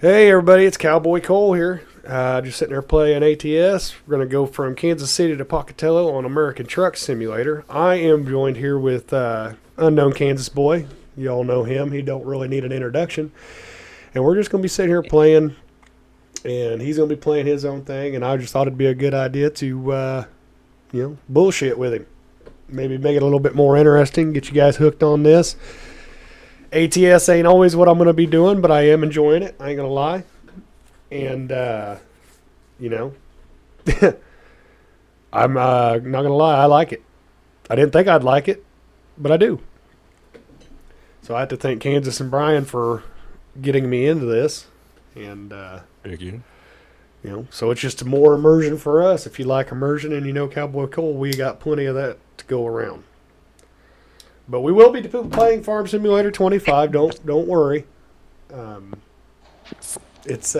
Hey everybody, it's Cowboy Cole here. Just sitting there playing ATS. We're going to go from Kansas City to Pocatello on American Truck Simulator. I am joined here with unknown Kansas boy. You all know him. He don't really need an introduction. And we're just going to be sitting here playing, and he's going to be playing his own thing. And I just thought it'd be a good idea to, bullshit with him. Maybe make it a little bit more interesting, get you guys hooked on this. ATS ain't always what I'm going to be doing, but I am enjoying it. I ain't going to lie. And, I'm not going to lie. I like it. I didn't think I'd like it, but I do. So I have to thank Kansas and Brian for getting me into this. And, thank you. So it's just more immersion for us. If you like immersion and you know Cowboy Cole, we got plenty of that to go around. But we will be playing Farm Simulator 25. Don't worry. It's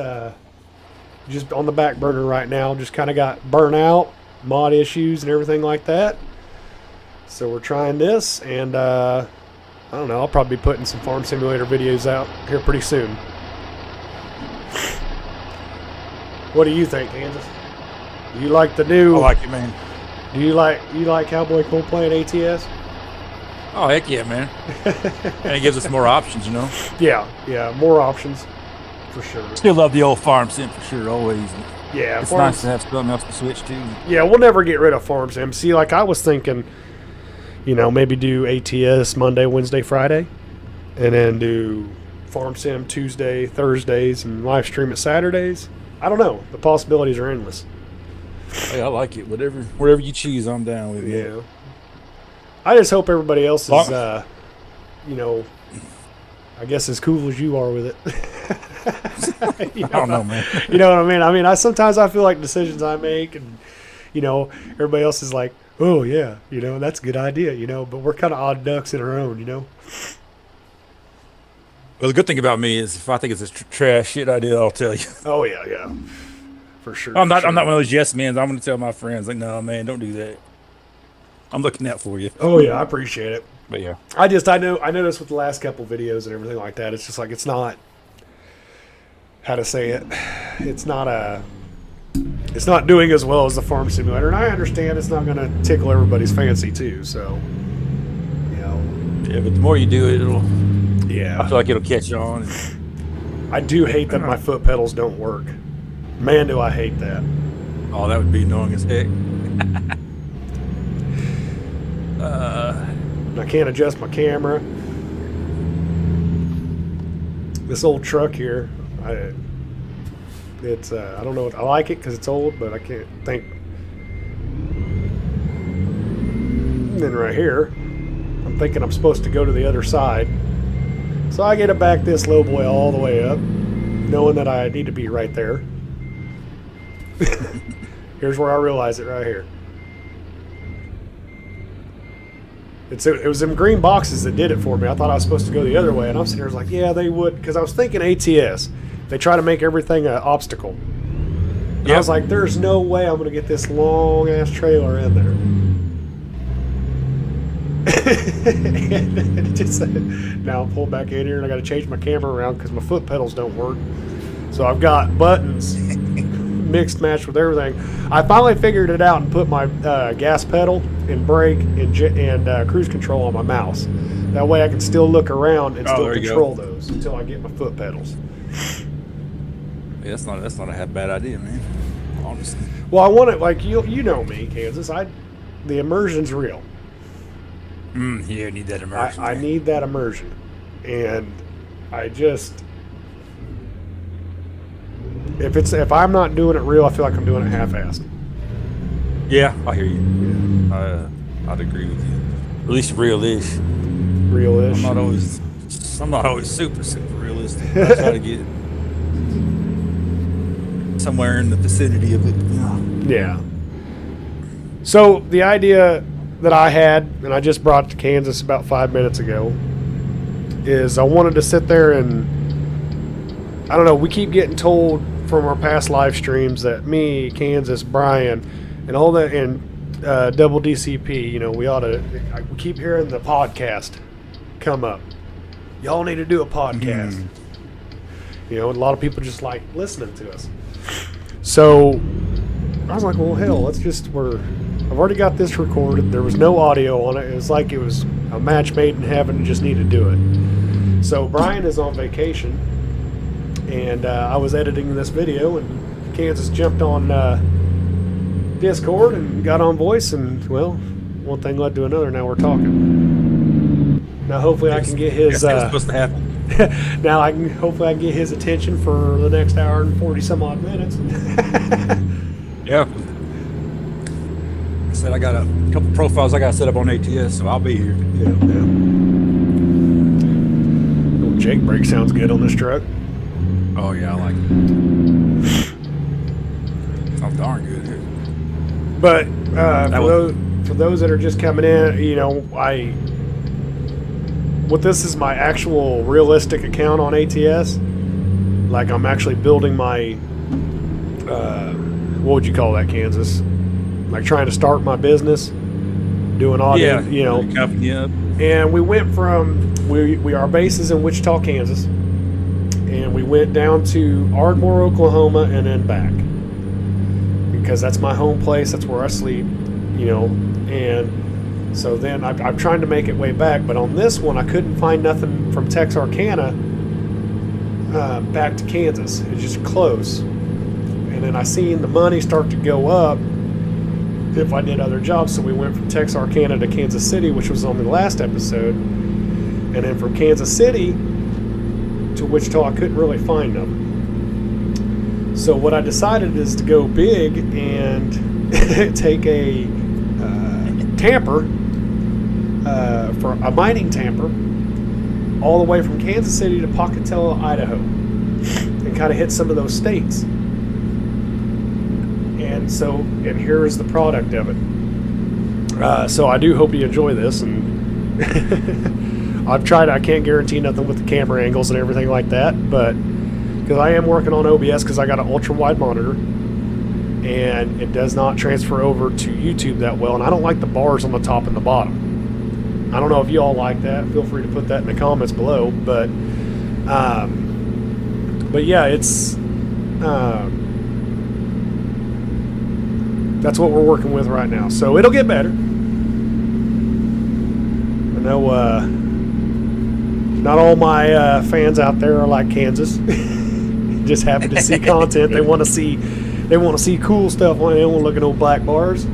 just on the back burner right now. Just kind of got burnt out, mod issues and everything like that. So we're trying this, and I don't know. I'll probably be putting some Farm Simulator videos out here pretty soon. What do you think, Kansas? Do you like the new? I like it, man. Do you like Cowboy Cole playing ATS? Oh, heck yeah, man. And it gives us more options, Yeah, more options, for sure. Still love the old farm sim for sure, always. Yeah. It's nice to have something else to switch to. Yeah, we'll never get rid of farm sim. See, like I was thinking, maybe do ATS Monday, Wednesday, Friday, and then do farm sim Tuesday, Thursdays, and live stream it Saturdays. I don't know. The possibilities are endless. Hey, I like it. Whatever you choose, I'm down with it. Yeah. I just hope everybody else is, I guess as cool as you are with it. I don't know, man. You know what I mean? I mean, sometimes I feel like decisions I make, and everybody else is like, "Oh yeah, that's a good idea," But we're kind of odd ducks in our own, Well, the good thing about me is if I think it's a trash shit idea, I'll tell you. Oh yeah, for sure. I'm not one of those yes men. I'm going to tell my friends like, "No, man, don't do that." I'm looking out for you. Oh yeah, I appreciate it. But yeah, I noticed with the last couple videos and everything like that, it's just like it's not how to say it. It's not doing as well as the Farm Simulator, and I understand it's not going to tickle everybody's fancy too. So, yeah, but the more you do it, I feel like it'll catch on. I do hate that my foot pedals don't work. Man, do I hate that. Oh, that would be annoying as heck. I can't adjust my camera. This old truck here, I don't know. I like it because it's old, but I can't think. And then right here, I'm thinking I'm supposed to go to the other side. So I get to back this low boy all the way up, knowing that I need to be right there. Here's where I realize it right here. It was them green boxes that did it for me. I thought I was supposed to go the other way, and I'm sitting there like, yeah, they would, because I was thinking ATS. They try to make everything an obstacle. And I was like, there's no way I'm going to get this long-ass trailer in there. And it just, now I'm pulled back in here, and I got to change my camera around because my foot pedals don't work. So I've got buttons mixed matched with everything. I finally figured it out and put my gas pedal and brake and cruise control on my mouse. That way I can still look around and still control those until I get my foot pedals. Yeah, that's not a bad idea, man. Honestly. Well, I want it like you know me, Kansas. The immersion's real. Yeah, I need that immersion. I need that immersion, and I just. If I'm not doing it real, I feel like I'm doing it half-assed. Yeah, I hear you. Yeah. I'd agree with you. At least real-ish. Real-ish. I'm not always super realistic. I try to get somewhere in the vicinity of it. Yeah. So the idea that I had, and I just brought it to Kansas about 5 minutes ago, is I wanted to sit there and, I don't know, we keep getting told from our past live streams that me, Kansas, Brian, and all that, and Double DCP, we keep hearing the podcast come up. Y'all need to do a podcast. You know, a lot of people just like listening to us. So I was like, well, hell, I've already got this recorded. There was no audio on it. It was like it was a match made in heaven and just need to do it. So Brian is on vacation, and I was editing this video, and Kansas jumped on Discord and got on voice, and well, one thing led to another. Now we're talking. Now hopefully I can get his. That's supposed to happen. Now hopefully I can get his attention for the next hour and 40 some odd minutes. Yeah. I said I got a couple profiles I got set up on ATS, so I'll be here. Yeah. Little Jake brake sounds good on this truck. Oh yeah, I like it. Sounds darn good here. But for those that are just coming in, you know, this is my actual realistic account on ATS. Like I'm actually building my, what would you call that, Kansas? Like trying to start my business, doing audio, you know. Company up. And we went from our base is in Wichita, Kansas, and we went down to Ardmore, Oklahoma, and then back because that's my home place. That's where I sleep, you know. And so then I'm trying to make it way back, but on this one I couldn't find nothing from Texarkana back to Kansas. It's just close. And then I seen the money start to go up if I did other jobs, so we went from Texarkana to Kansas City, which was on the last episode, and then from Kansas City to Wichita I couldn't really find them. So what I decided is to go big and take a tamper, for a mining tamper, all the way from Kansas City to Pocatello, Idaho, and kind of hit some of those states. And here is the product of it. So I do hope you enjoy this, and I can't guarantee nothing with the camera angles and everything like that, but because I am working on OBS because I got an ultra wide monitor and it does not transfer over to YouTube that well, and I don't like the bars on the top and the bottom. I don't know if you all like that. Feel free to put that in the comments below, but yeah, it's that's what we're working with right now. So it'll get better. I know not all my fans out there are like Kansas. Just happy to see content. They want to see cool stuff. They don't want to look at old black bars.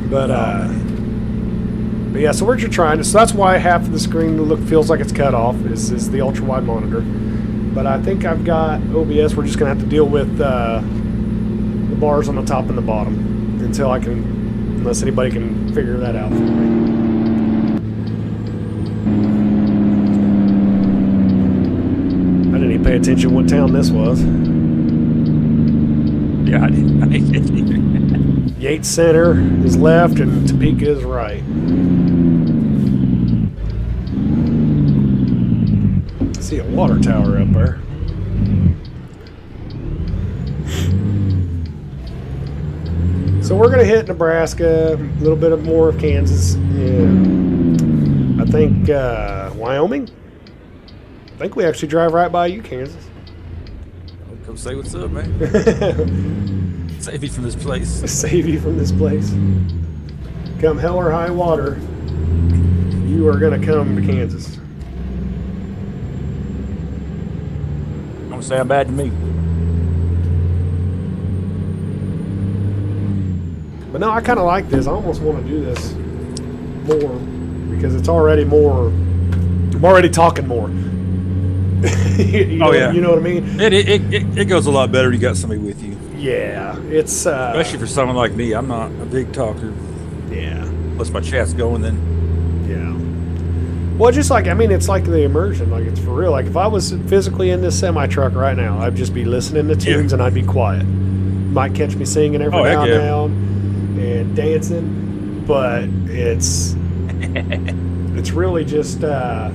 But yeah, so we're just trying to. So that's why half of the screen feels like it's cut off. Is the ultra wide monitor. But I think I've got OBS. We're just gonna have to deal with the bars on the top and the bottom unless anybody can figure that out for me. I didn't even pay attention what town this was. Yeah, I didn't. Yates Center is left and Topeka is right. I see a water tower up there. So we're going to hit Nebraska, a little bit more of Kansas, and I think Wyoming. I think we actually drive right by you, Kansas. Come say what's up, man. Save you from this place. Save you from this place. Come hell or high water, you are going to come to Kansas. Don't sound bad to me. But no, I kind of like this. I almost want to do this more because it's already more. I'm already talking more. You know what I mean? It goes a lot better when you got somebody with you. Yeah, it's especially for someone like me. I'm not a big talker. Yeah. Plus my chat's going then. Yeah. Well, just like it's like the immersion. Like it's for real. Like if I was physically in this semi truck right now, I'd just be listening to tunes and I'd be quiet. Might catch me singing every now and then. And dancing, but it's really just how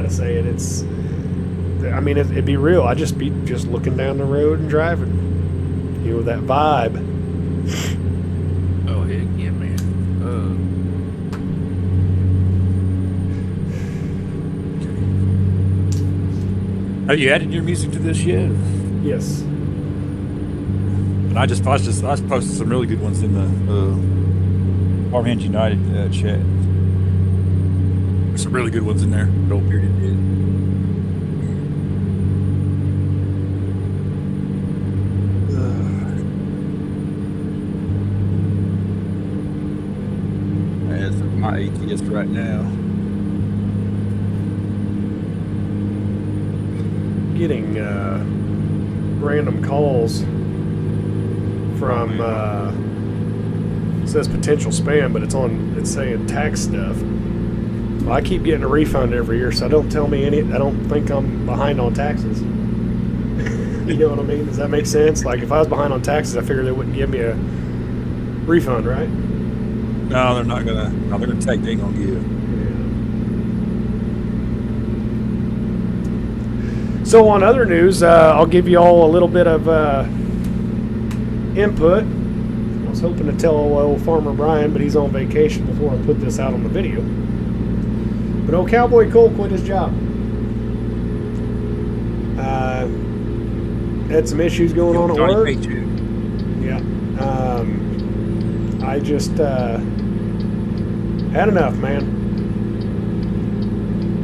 to say it. It'd be real. I'd just be looking down the road and driving, that vibe. Oh heck yeah, man. Have you added your music to this yet? Yes. And I posted some really good ones in the Farmhands United chat. There's some really good ones in there. that Old Bearded did. As for my ATS right now. Getting random calls from it says potential spam, but it's saying tax stuff. Well, I keep getting a refund every year, so don't tell me I don't think I'm behind on taxes. You know what I mean? Does that make sense? Like if I was behind on taxes, I figured they wouldn't give me a refund, right? No, they're not gonna. No, they're gonna take. They ain't gonna give. So on other news, I'll give you all a little bit of input. I was hoping to tell old Farmer Brian, but he's on vacation before I put this out on the video. But old Cowboy Cole quit his job. Had some issues going on at work. Yeah. I just had enough, man.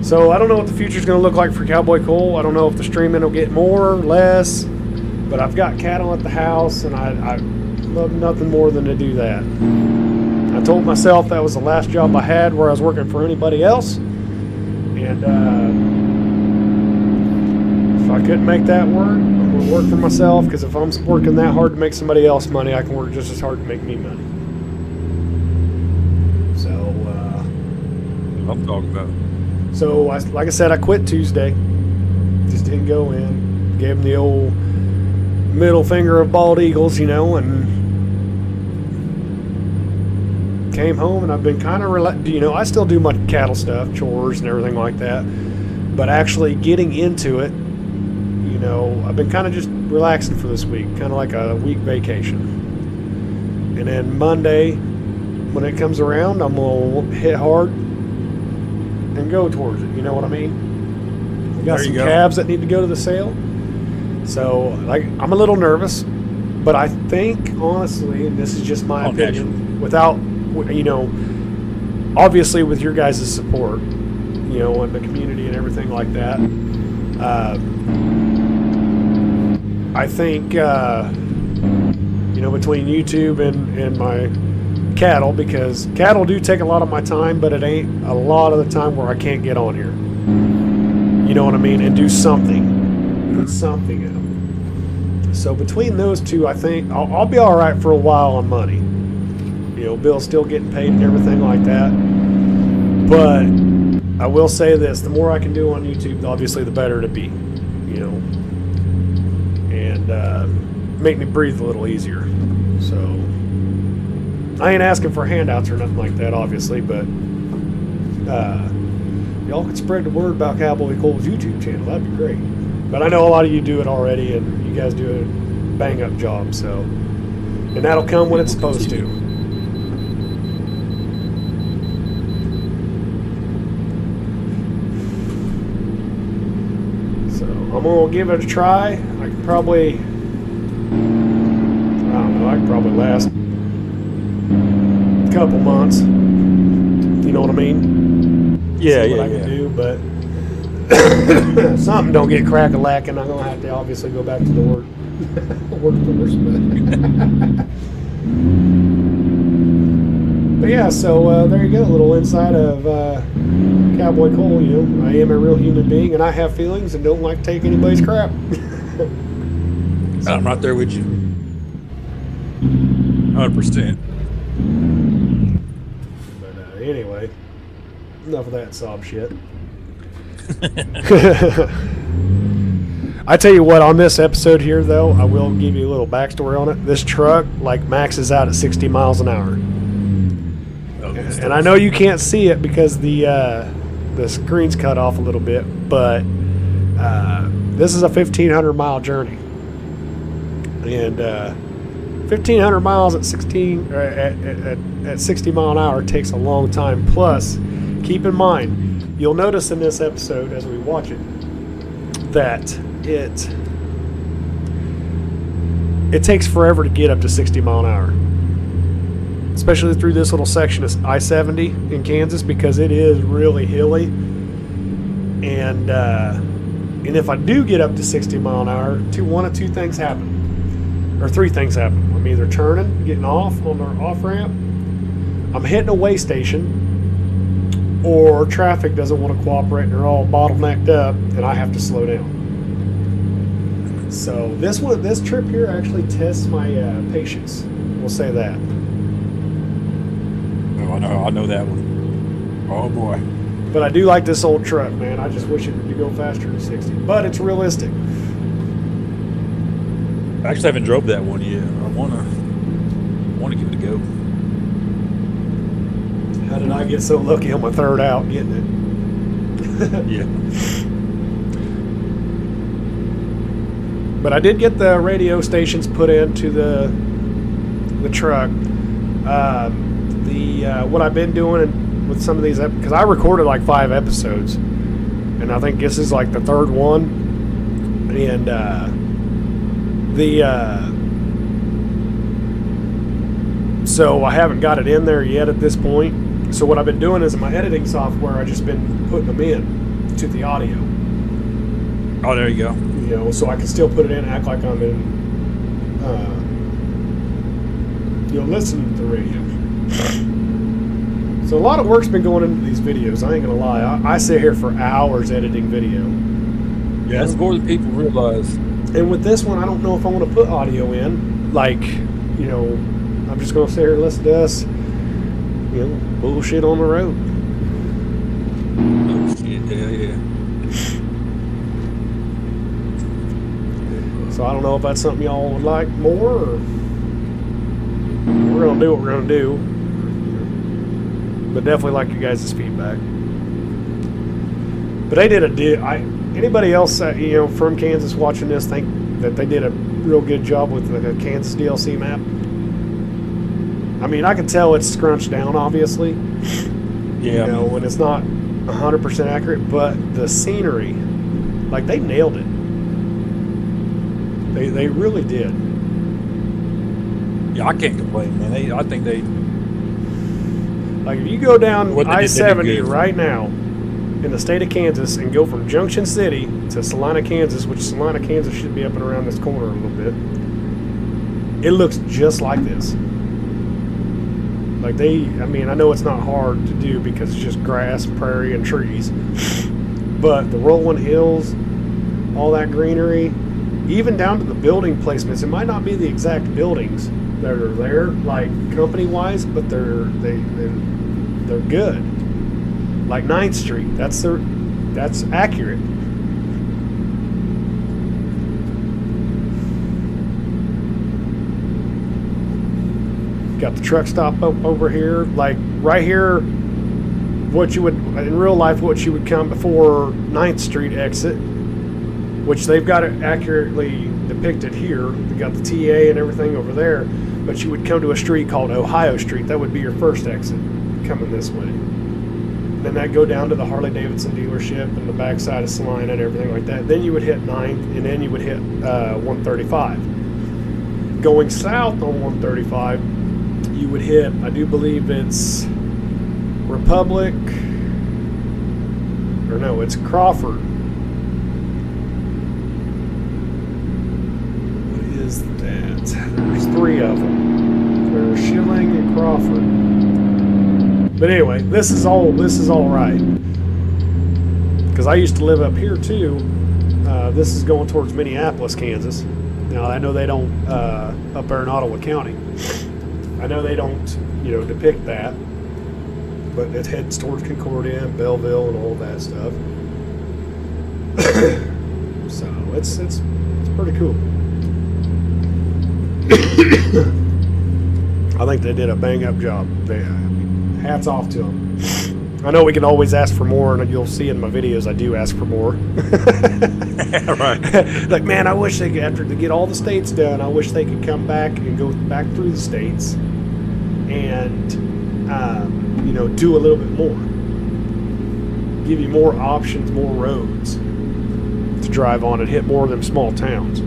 So I don't know what the future's going to look like for Cowboy Cole. I don't know if the streaming will get more or less, but I've got cattle at the house, and I love nothing more than to do that. I told myself that was the last job I had where I was working for anybody else, and if I couldn't make that work, I'm going to work for myself, because if I'm working that hard to make somebody else money, I can work just as hard to make me money. So, I'm talking about. So, like I said, I quit Tuesday. Just didn't go in. Gave him the old middle finger of bald eagles, and came home, and I've been kind of I still do my cattle stuff, chores and everything like that. But actually getting into it, I've been kind of just relaxing for this week, kind of like a week vacation. And then Monday, when it comes around, I'm going to hit hard and go towards it. You know what I mean? We got some calves that need to go to the sale. So, I'm a little nervous, but I think, honestly, and this is just my opinion, without, obviously with your guys' support, and the community and everything like that, I think, between YouTube and my cattle, because cattle do take a lot of my time, but it ain't a lot of the time where I can't get on here. You know what I mean? And do something. Put something out. So between those two, I think I'll be all right for a while on money. Bill's still getting paid and everything like that. But I will say this, the more I can do on YouTube, obviously the better to be. And make me breathe a little easier. So I ain't asking for handouts or nothing like that, obviously, but y'all could spread the word about Cowboy Cole's YouTube channel. That'd be great. But I know a lot of you do it already, and you guys do a bang-up job, so. And that'll come when it's supposed to. So I'm going to give it a try. I could probably last couple months. You know what I mean? Yeah, See what I can do, but something don't get crack-a-lacking. I'm gonna have to obviously go back to the workforce. But yeah, so there you go, a little insight of Cowboy Cole. I am a real human being, and I have feelings and don't like to take anybody's crap. I'm right there with you. 100%. But anyway, enough of that sob shit. I tell you what, on this episode here, though, I will give you a little backstory on it. This truck, maxes out at 60 miles an hour. And I know you can't see it because the screen's cut off a little bit, but this is a 1,500-mile journey. And 1,500 miles at 60 mile an hour takes a long time. Plus, keep in mind, you'll notice in this episode as we watch it, that it takes forever to get up to 60 mile an hour, especially through this little section of I-70 in Kansas, because it is really hilly. And if I do get up to 60 mile an hour, one of two things happen, or three things happen. I'm either turning, getting off on the off ramp, I'm hitting a way station, or traffic doesn't want to cooperate and they're all bottlenecked up, and I have to slow down. So this trip here actually tests my patience. We'll say that. Oh, I know that one. Oh boy. But I do like this old truck, man. I just wish it would go faster than 60. But it's realistic. I actually haven't drove that one yet. I wanna give it a go. How did I get so lucky on my third out getting it? Yeah. But I did get the radio stations put into the truck. What I've been doing with some of these, because I recorded like 5 episodes, and I think this is like the third one, and so I haven't got it in there yet at this point. So what I've been doing is in my editing software, I've just been putting them in to the audio. Oh, there you go. You know, so I can still put it in and act like I'm in, listening to the radio. So a lot of work's been going into these videos. I ain't gonna lie. I sit here for hours editing video. Yeah, that's more than people realize. And with this one, I don't know if I want to put audio in. Like, I'm just gonna sit here and listen to us, bullshit on the road. Oh shit! Yeah. So I don't know if that's something y'all would like more, or we're gonna do what we're gonna do. But definitely like your guys' feedback. But they did anybody else from Kansas watching this think that they did a real good job with the Kansas DLC map? I mean, I can tell it's scrunched down, obviously. Yeah. And it's not 100% accurate, but the scenery, like, they nailed it. They really did. Yeah, I can't complain, man. I think they. Like, if you go down I-70 good. right now in the state of Kansas and go from Junction City to Salina, Kansas, which Salina, Kansas should be up and around this corner a little bit, it looks just like this. Like I know it's not hard to do because it's just grass, prairie, and trees. But the rolling hills, all that greenery, even down to the building placements, it might not be the exact buildings that are there, like company-wise, but they're good. Like 9th Street, that's accurate. Got the truck stop up over here, like right here. What you would in real life, what you would come before 9th Street exit, which they've got it accurately depicted here. They got the TA and everything over there, but you would come to a street called Ohio Street. That would be your first exit coming this way. Then that go down to the Harley Davidson dealership and the backside of Salina and everything like that. Then you would hit 9th, and then you would hit 135. Going south on 135, you would hit, I do believe it's Republic, or no, it's Crawford. What is that? There's 3 of them. There's Schilling and Crawford. But anyway, this is all right. Because I used to live up here too. This is going towards Minneapolis, Kansas. Now I know they don't up there in Ottawa County. I know they don't, depict that. But it heads towards Concordia and Belleville and all that stuff. So it's pretty cool. I think they did a bang up job. Hats off to them. I know we can always ask for more, and you'll see in my videos I do ask for more. Right. Like, man, I wish they could, after they get all the states done, I wish they could come back and go back through the states and do a little bit more. Give you more options, more roads. to drive on and hit more of them small towns.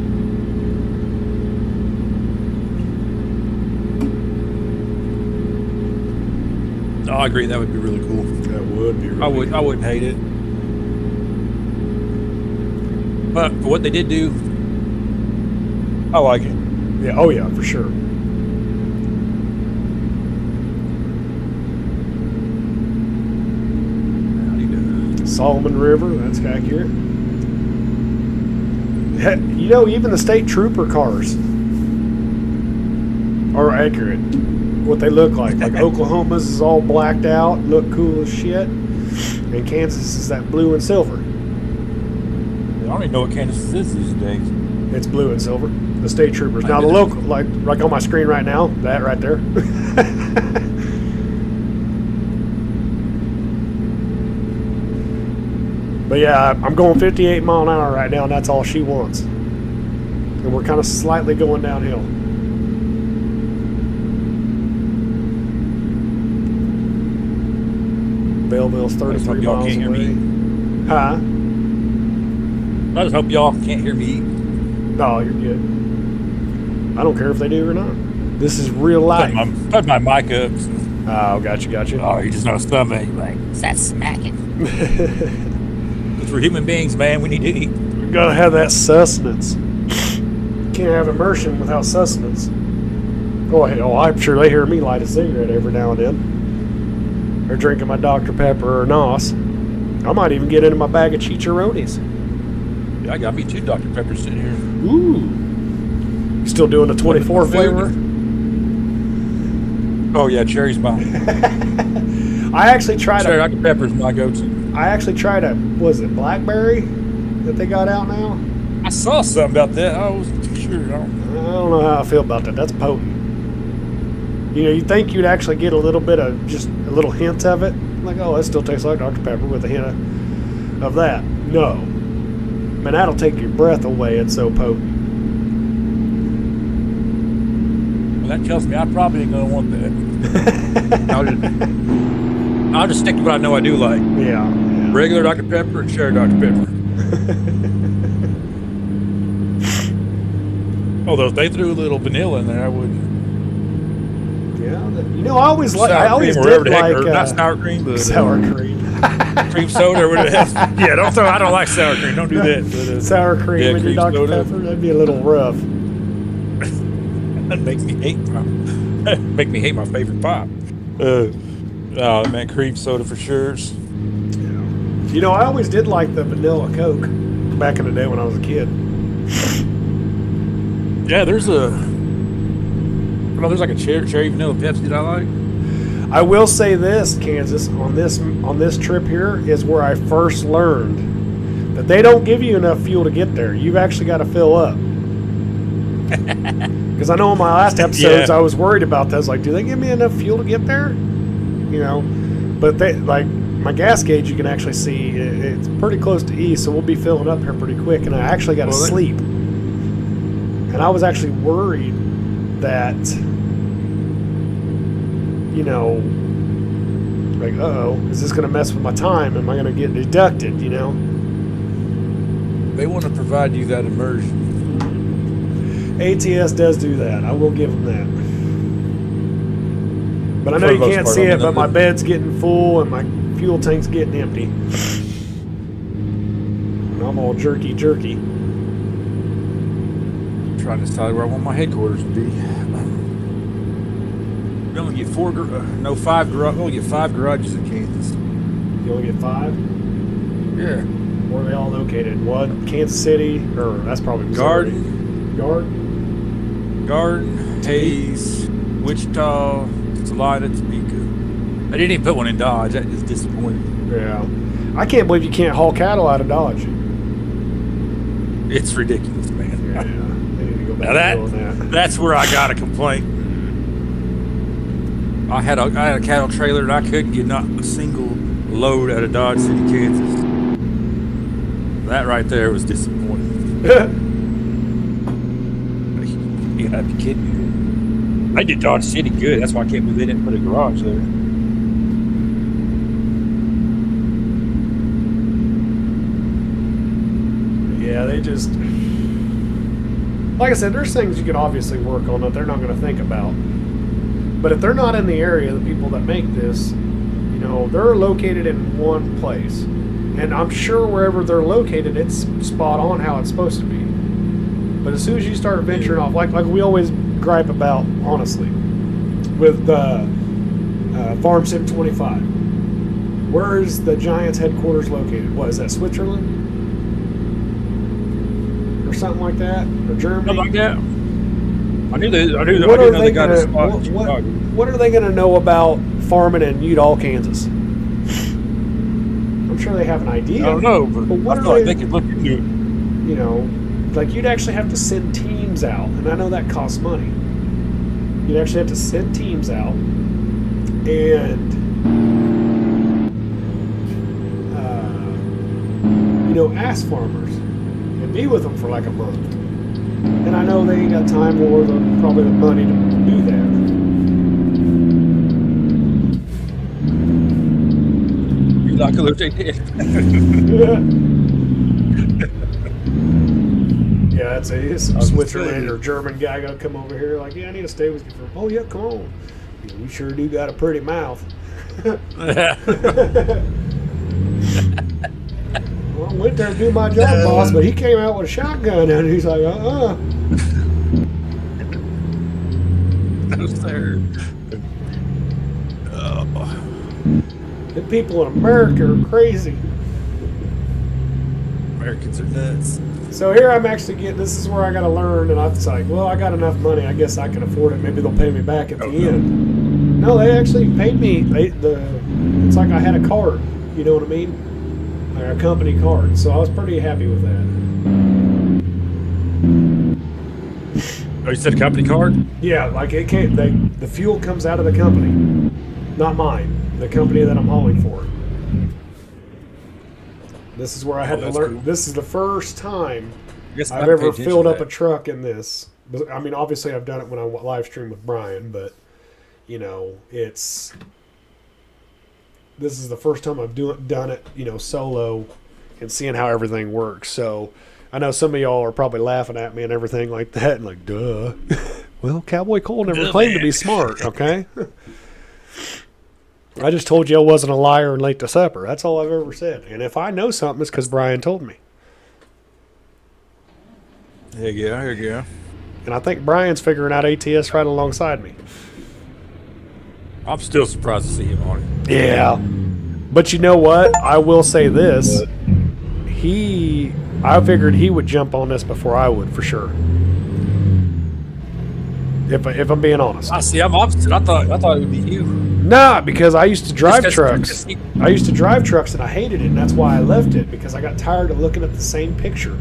Oh, I agree. That would be really cool. That would be. Really I wouldn't hate it. But for what they did do, I like it. Yeah. Oh yeah, for sure. Solomon River, that's accurate. You know, even the state trooper cars are accurate. What they look like. Like Oklahoma's is all blacked out, look cool as shit. And Kansas is that blue and silver. I don't even know what Kansas is these days. It's blue and silver. The state troopers. Now the local, like on my screen right now, that right there. But yeah, I'm going 58 mile an hour right now, and that's all she wants. And we're kind of slightly going downhill. Belleville's 33 miles away. Huh? I just hope y'all can't hear me. No, you're good. I don't care if they do or not. This is real life. Put my mic up. Oh, gotcha. Oh, you just know stomach. Like, that's smacking. We're human beings, man. We need to eat. We gotta have that sustenance. Can't have immersion without sustenance. Oh, hell, I'm sure they hear me light a cigarette every now and then. Or drinking my Dr. Pepper or NOS. I might even get into my bag of chicharrones. Yeah, I got me 2 Dr. Peppers sitting here. Ooh. You still doing the 24 flavor? Oh, yeah, cherry's mine. I actually tried Cherry Dr. Pepper's my go-to. I actually tried was it blackberry that they got out now? I saw something about that. I wasn't too sure. I don't know how I feel about that. That's potent. You know, you'd think you'd actually get a little bit of, just a little hint of it. Like, oh, it still tastes like Dr. Pepper with a hint of that. No. Man, that'll take your breath away. It's so potent. Well, that tells me I probably ain't going to want that. I'll just stick to what I know I do like. Yeah. Regular Dr. Pepper and cherry Dr. Pepper. Although if they threw a little vanilla in there, I wouldn't. Yeah. You know, I always did like not sour cream, but sour cream. Cream soda or whatever. Yeah, I don't like sour cream. Don't do that. But, sour cream and your Dr. soda. Pepper, that'd be a little rough. That makes me hate my favorite pop. Oh man, cream soda for sure. You know, I always did like the vanilla Coke back in the day when I was a kid. Yeah, there's like a cherry vanilla Pepsi that I like. I will say this, Kansas, on this trip here is where I first learned that they don't give you enough fuel to get there. You've actually got to fill up. Because I know in my last episodes I was worried about that. I was like, do they give me enough fuel to get there? You know, but they like my gas gauge. You can actually see it's pretty close to E, so we'll be filling up here pretty quick. And I actually got to sleep. And I was actually worried that, you know, like, uh-oh, is this going to mess with my time? Am I going to get deducted, you know? They want to provide you that immersion. ATS does do that. I will give them that. But I know you can't see it, but my bed's getting full and my fuel tank's getting empty. And I'm all jerky. I'm trying to decide where I want my headquarters to be. We only get 5 garages in Kansas. You only get 5? Yeah. Where are they all located? One, Kansas City, or that's probably Missouri. Garden, Hayes, Wichita, Salida, Topeka. I didn't even put one in Dodge. That is disappointing. Yeah. I can't believe you can't haul cattle out of Dodge. It's ridiculous, man. Yeah. They need to go back Now to doing that. that's where I got a complaint. I had a cattle trailer and I couldn't get not a single load out of Dodge City, Kansas. That right there was disappointing. You gotta be kidding me. I did Dodge City good. That's why I can't believe they didn't put a garage there. they just, like I said, there's things you can obviously work on that they're not going to think about. But if they're not in the area, the people that make this, you know, they're located in one place. And I'm sure wherever they're located, it's spot on how it's supposed to be. But as soon as you start venturing off, like we always gripe about, honestly, with Farm Sim 25, where is the Giants headquarters located? What is that, Switzerland? Or something like that? Or Germany? Something like that. I knew they got a spot in Chicago. What are they going to know about farming in Udall, Kansas? I'm sure they have an idea. I don't know, but what I feel like they could look into it. You know, like you'd actually have to send teams out, and I know that costs money. You'd actually have to send teams out and, you know, ask farmers and be with them for like a month. And I know they ain't got time or probably the money to do that. You like a little Yeah, it's some Switzerland or German guy gonna come over here like, yeah, I need to stay with you for. Oh yeah, come on. You sure do got a pretty mouth. Well, I went there to do my job, boss, but he came out with a shotgun and he's like, No, sir. The people in America are crazy. Americans are nuts. So here I'm actually getting, this is where I got to learn, and I was like, well, I got enough money, I guess I can afford it. Maybe they'll pay me back at the end. No, they actually paid me. It's like I had a card, you know what I mean? Like a company card. So I was pretty happy with that. Oh, you said a company card? Yeah, like it can't. The fuel comes out of the company, not mine. The company that I'm hauling for. This is where I had to learn. Cool. This is the first time I've ever filled up a truck in this. I mean, obviously I've done it when I live stream with Brian, but you know, this is the first time I've done it, you know, solo and seeing how everything works. So I know some of y'all are probably laughing at me and everything like that, and like, duh. Well, Cowboy Cole never claimed to be smart, okay? I just told you I wasn't a liar and late to supper. That's all I've ever said. And if I know something, it's because Brian told me. Yeah. And I think Brian's figuring out ATS right alongside me. I'm still surprised to see him on it. Yeah. But you know what? I will say this. I figured he would jump on this before I would, for sure. If I'm being honest. I see. I'm opposite. I thought it would be you. Nah, because I used to drive trucks. I used to drive trucks and I hated it, and that's why I left it, because I got tired of looking at the same picture.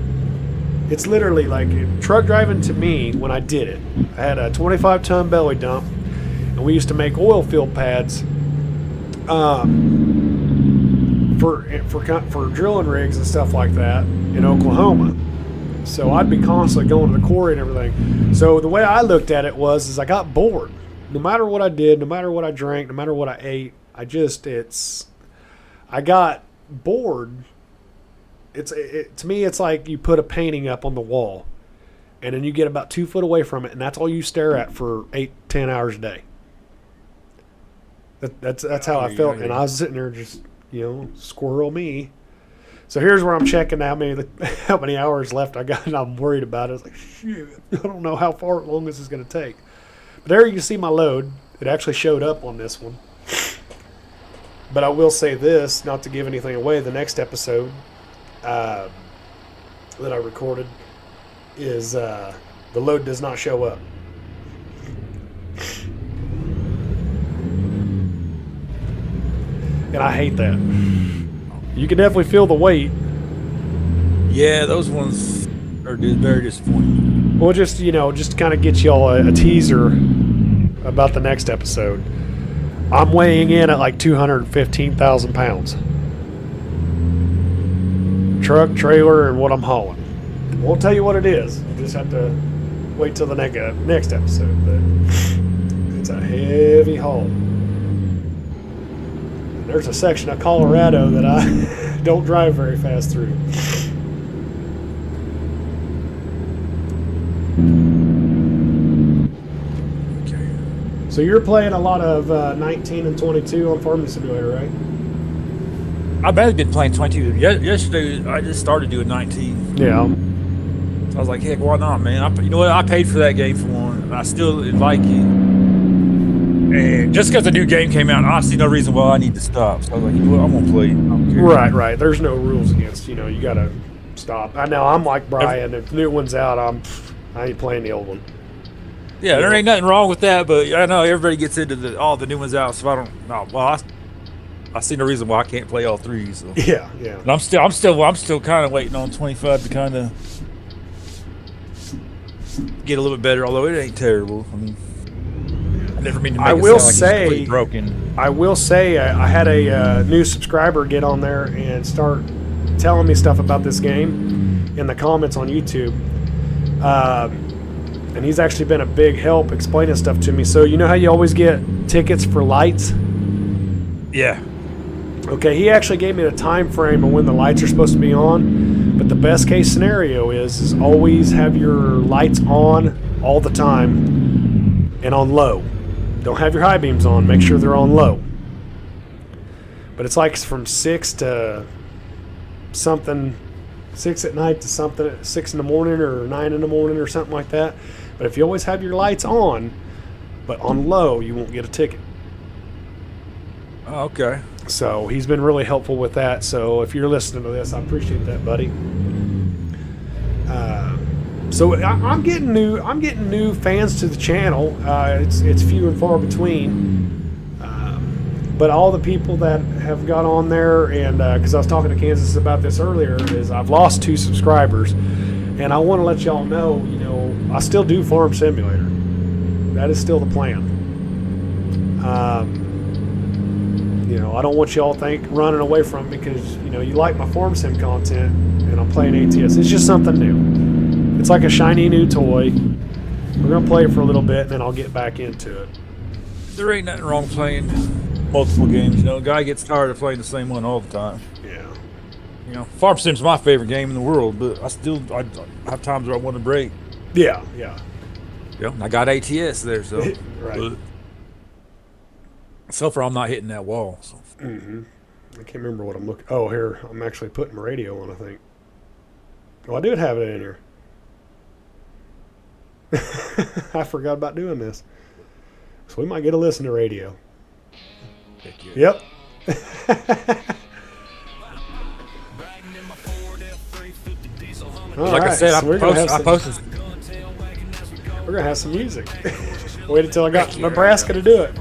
It's literally like truck driving to me when I did it. I had a 25-ton belly dump, and we used to make oil field pads for drilling rigs and stuff like that in Oklahoma. So I'd be constantly going to the quarry and everything. So the way I looked at it was I got bored. No matter what I did, no matter what I drank, no matter what I ate, I got bored. To me, it's like you put a painting up on the wall, and then you get about 2 foot away from it, and that's all you stare at for 8-10 hours a day. That's how I felt, and I was sitting there just, you know, squirrel me. So here's where I'm checking how many hours left I got, and I'm worried about it. It's like, shit, I don't know how long this is going to take. But there you can see my load. It actually showed up on this one. But I will say this, not to give anything away, the next episode that I recorded is the load does not show up. And I hate that. You can definitely feel the weight. Yeah, those ones are very disappointing. Well, just to kind of get y'all a teaser about the next episode. I'm weighing in at like 215,000 pounds. Truck, trailer, and what I'm hauling. Won't tell you what it is. You just have to wait till the next episode. But it's a heavy haul. There's a section of Colorado that I don't drive very fast through. So you're playing a lot of 19 and 22 on Farming Simulator, right? I've barely been playing 22. Yesterday, I just started doing 19. Yeah. So I was like, heck, why not, man? You know what? I paid for that game for one, and I still like it. And just because a new game came out, I see no reason why I need to stop. So I was like, you know what? I'm gonna play it. I don't care. Right. There's no rules against, you gotta stop. I know I'm like Brian. If the new one's out, I ain't playing the old one. Yeah, there ain't nothing wrong with that, but I know everybody gets into all the new ones out, so I don't know. Well, I see no reason why I can't play all three. So. Yeah. And I'm still kind of waiting on 25 to kind of get a little bit better, although it ain't terrible. I mean, I never mean to make it sound like it's completely broken. I will say I had a new subscriber get on there and start telling me stuff about this game in the comments on YouTube. And he's actually been a big help explaining stuff to me. So you know how you always get tickets for lights? Yeah. Okay, he actually gave me the time frame of when the lights are supposed to be on. But the best case scenario is always have your lights on all the time and on low. Don't have your high beams on. Make sure they're on low. But it's like from 6 to something, 6 at night to something at 6 in the morning or 9 in the morning or something like that. But if you always have your lights on, but on low, you won't get a ticket. Oh, okay. So he's been really helpful with that. So if you're listening to this, I appreciate that, buddy. So I'm getting new fans to the channel. It's few and far between. But all the people that have got on there, and because I was talking to Kansas about this earlier, is I've lost 2 subscribers, and I want to let y'all know, I still do Farm Simulator. That is still the plan. I don't want y'all running away from me because you like my Farm Sim content, and I'm playing ATS. It's just something new. It's like a shiny new toy. We're gonna play it for a little bit, and then I'll get back into it. There ain't nothing wrong playing multiple games. A guy gets tired of playing the same one all the time. Yeah. Farm Sim's my favorite game in the world, but I have times where I want to break. Yeah. I got ATS there, so right. But so far I'm not hitting that wall. So. Mm-hmm. I can't remember what I'm looking. Oh, here I'm actually putting my radio on. I think. Oh, I did have it in here. I forgot about doing this. So we might get a listen to radio. Yep. Like I said, I posted. We're gonna have some music. Wait until I got to Nebraska to do it.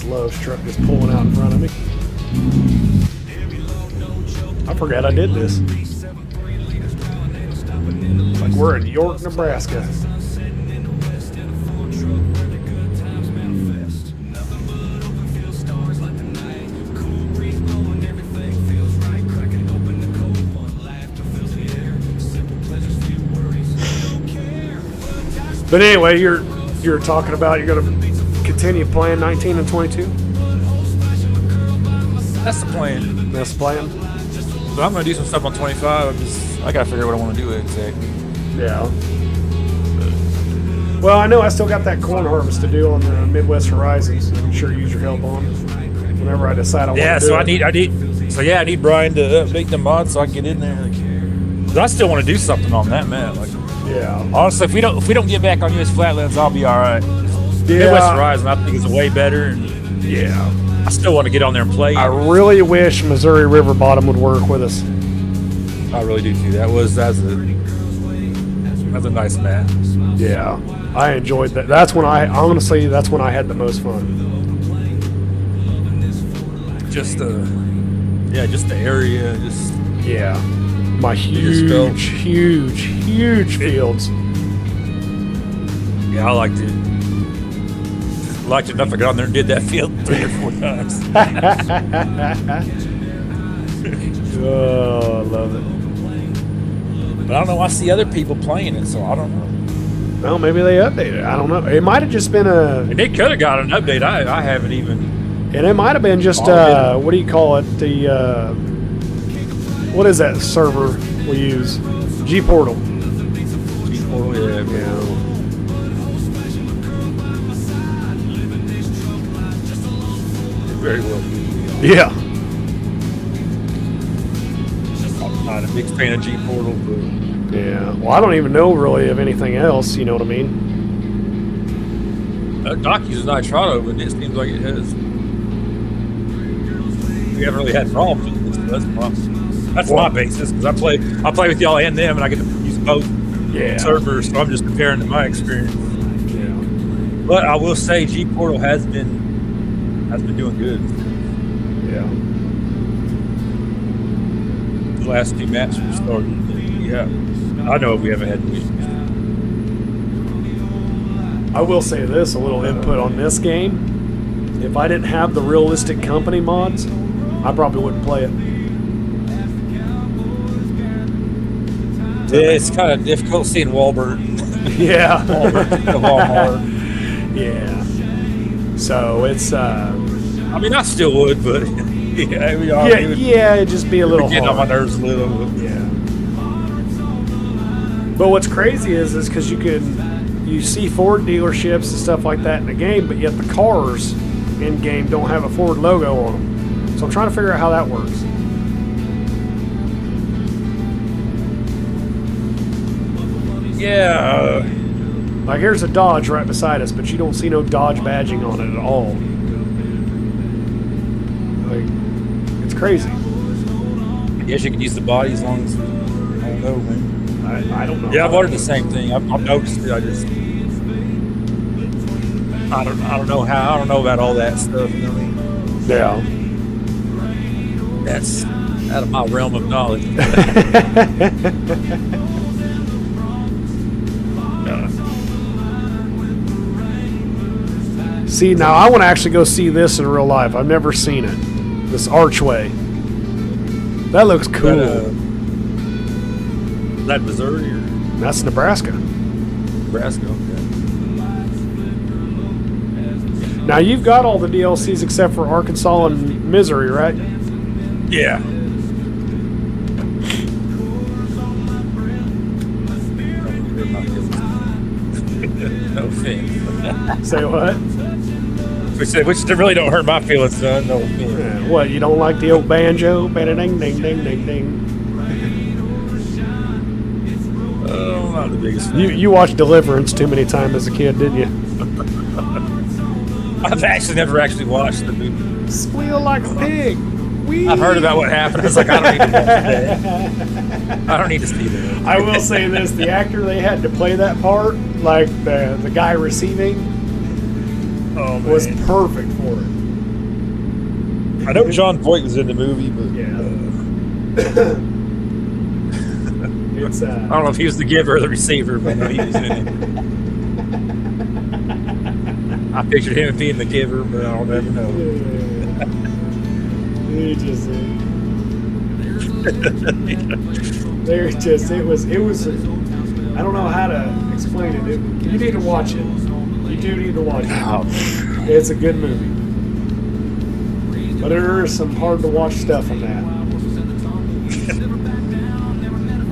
Love's truck just pulling out in front of me. I forgot I did this. Like we're in York, Nebraska. But anyway, you're talking about you're gonna continue playing 19 and 22? That's the plan. That's the plan? But I'm going to do some stuff on 25. I got to figure out what I want to do exactly. Yeah. Well, I know I still got that corn harvest to do on the Midwest Horizons. I'm sure use your help on whenever I decide I want to do it. I need Brian to update the mods so I can get in there. But I still want to do something on that map. Yeah. Honestly, if we don't get back on US Flatlands, I'll be all right. Yeah. Midwest Horizon, I think, is way better. And yeah. I still want to get on there and play. I really wish Missouri River Bottom would work with us. I really do too. That's a nice map. Yeah, I enjoyed that. That's when I had the most fun. Just the area, my huge fields. Yeah, I liked it. Liked it enough I got on there and did that field 3 or 4 times. Oh, I love it. But I don't know. I see other people playing it, so I don't know. Well, maybe they updated it. I don't know. It might have just been And they could have got an update. I haven't even. and it might have been just what do you call it? The what is that server we use? G Portal. Oh yeah. Very well. Yeah. I'm not a big fan of G Portal, but Yeah. Well, I don't even know really of anything else. You know what I mean? Doc uses Nitrado, but it seems like it has. We haven't really had problems with this. That's my basis because I play with y'all and them, and I get to use both servers. So I'm just comparing to my experience. Yeah. But I will say, G Portal has been doing good. Yeah. The last 2 maps we started. Yeah, I know we haven't had issues. I will say this, a little input on this game. If I didn't have the realistic company mods, I probably wouldn't play it. Yeah, it's kind of difficult seeing Walmart. Yeah. Walmart. Yeah. So it's I mean, I still would, but it'd just be a little getting on my hard. nerves a little. But. Yeah. But what's crazy is because you see Ford dealerships and stuff like that in the game, but yet the cars in game don't have a Ford logo on them. So I'm trying to figure out how that works. Yeah. Like here's a Dodge right beside us, but you don't see no Dodge badging on it at all. Like, it's crazy. I guess you can use the body as long as I don't know, man. I don't know. Yeah, I've ordered the same thing. I've noticed it. I don't know how. I don't know about all that stuff. You know what I mean? Yeah. That's out of my realm of knowledge. See, now I want to actually go see this in real life. I've never seen it. This archway. That looks cool. Is that Missouri or That's Nebraska. Nebraska? Okay. Now you've got all the DLCs except for Arkansas and Missouri, right? Yeah. No offense. Say what? Which really don't hurt my feelings, son. No offense. Yeah, what, you don't like the old banjo? Ba-da-ding, ding, ding, ding, ding. Oh, I'm not the biggest fan. You watched Deliverance too many times as a kid, didn't you? I've actually never watched the movie. Squeal like a pig. Wee. I've heard about what happened. I was like, I don't need to watch that. I don't need to see that. I will say this: the actor they had to play that part, like the guy receiving, was perfect for it. I know John Voight was in the movie, but It's I don't know if he was the giver or the receiver, but no, he was in it. I pictured him being the giver, but I'll never know. He just, they're just, it was. I don't know how to explain it. You need to watch it. You do need to watch it. Oh. It's a good movie, but there is some hard to watch stuff in that.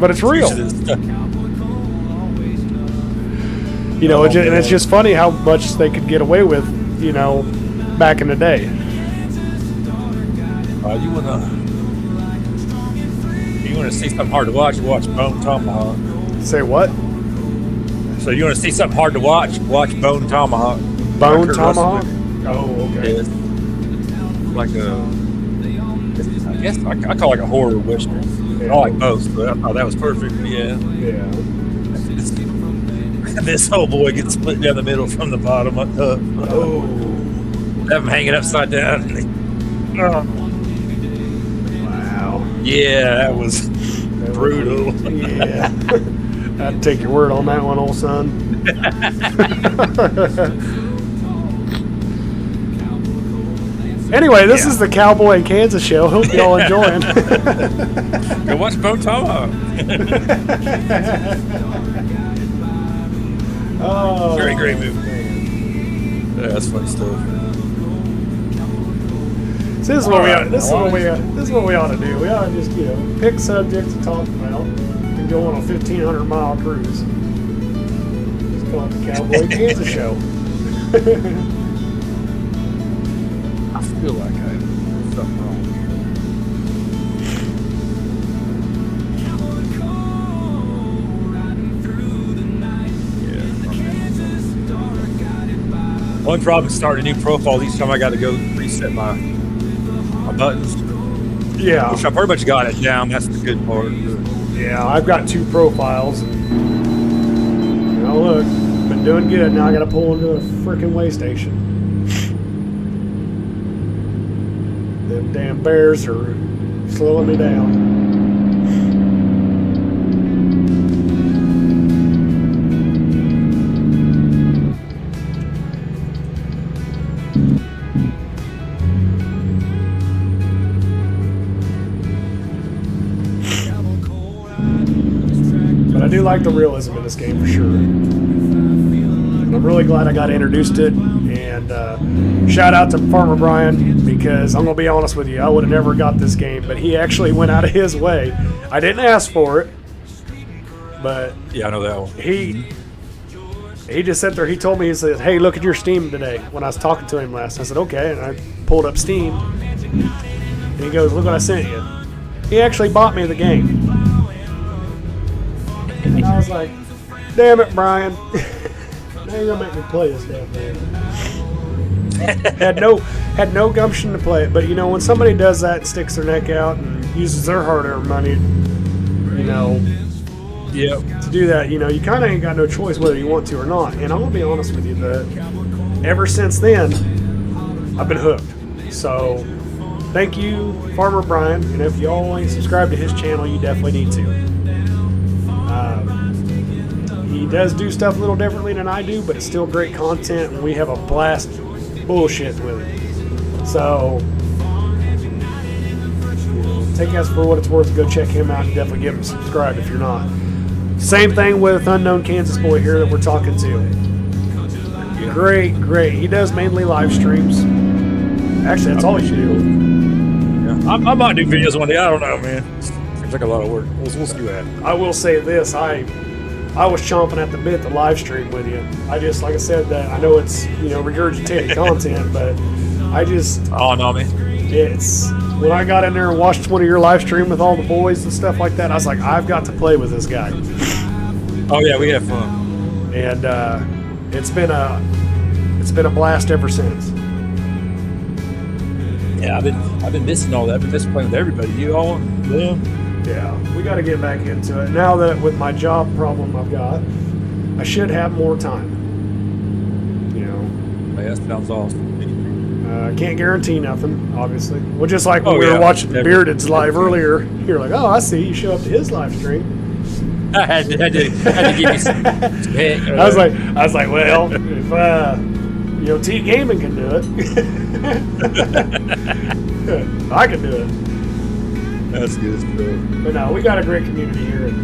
But it's real. You know, and it's just funny how much they could get away with, you know, back in the day. You wanna see something hard to watch? Watch Bone Tomahawk. Say what? So you want to see something hard to watch? Watch Bone Tomahawk. Bone Tomahawk? Oh, okay. It's like I guess I call it like a horror western. Yeah. I like both, but I thought that was perfect. Yeah. Yeah. This whole boy gets split down the middle from the bottom up. Oh. Have him hanging upside down. Wow. Yeah, that was brutal. Yeah. I'd take your word on that one, old son. Anyway, this is the Cowboy in Kansas show. Hope y'all enjoying. Go watch Bone Tomahawk. Oh, Very great movie. man. Yeah, that's funny stuff. So this is what this is what we ought to do. We ought to just pick subjects to talk about and go on a 1,500-mile cruise. Just call it the Cowboy Kansas Show. I feel like I have something wrong here. One problem is starting a new profile each time I got to go reset my buttons. Yeah. Which I pretty much got it down. That's the good part. Yeah, I've got 2 profiles. And, look, been doing good. Now I got to pull into a freaking way station. Them damn bears are slowing me down. But I do like the realism in this game for sure. And I'm really glad I got introduced to it. And shout out to Farmer Brian, because I'm going to be honest with you, I would have never got this game, but he actually went out of his way. I didn't ask for it, but yeah, I know that one. He just sat there. He told me, he said, "Hey, look at your Steam today." When I was talking to him last, I said, "Okay," and I pulled up Steam, and he goes, "Look what I sent you." He actually bought me the game. And I was like, "Damn it, Brian. Now you're going to make me play this damn thing." had no gumption to play it. But, when somebody does that, sticks their neck out and uses their hard-earned money, to do that, you kind of ain't got no choice whether you want to or not. And I'm going to be honest with you, that ever since then, I've been hooked. So, thank you, Farmer Brian. And if y'all ain't subscribed to his channel, you definitely need to. He does do stuff a little differently than I do, but it's still great content, and we have a blast bullshit with it. So, take us for what it's worth. Go check him out and definitely give him subscribe if you're not. Same thing with Unknown Kansas Boy here that we're talking to. Great. He does mainly live streams. Actually, that's all he should do. Yeah, I might do videos one day. I don't know, man. Seems like a lot of work. We'll see what happens. I will say this: I was chomping at the bit to live stream with you. I just, like I said, that I know it's regurgitated content, but I just oh no, man. It's when I got in there and watched one of your live stream with all the boys and stuff like that. I was like, I've got to play with this guy. Oh yeah, we have fun, and it's been a blast ever since. Yeah, I've been missing all that. I've been missing playing with everybody. You all, them. Yeah, we got to get back into it. Now that with my job problem I've got, I should have more time. Yeah, that sounds awesome. I can't guarantee nothing, obviously. Well, just like when we were watching Bearded's live earlier, you're like, "Oh, I see. You show up to his live stream." I had to give you some hit. I was like, well, if T Gaming can do it, I can do it. That's good stuff. But no, we got a great community here, and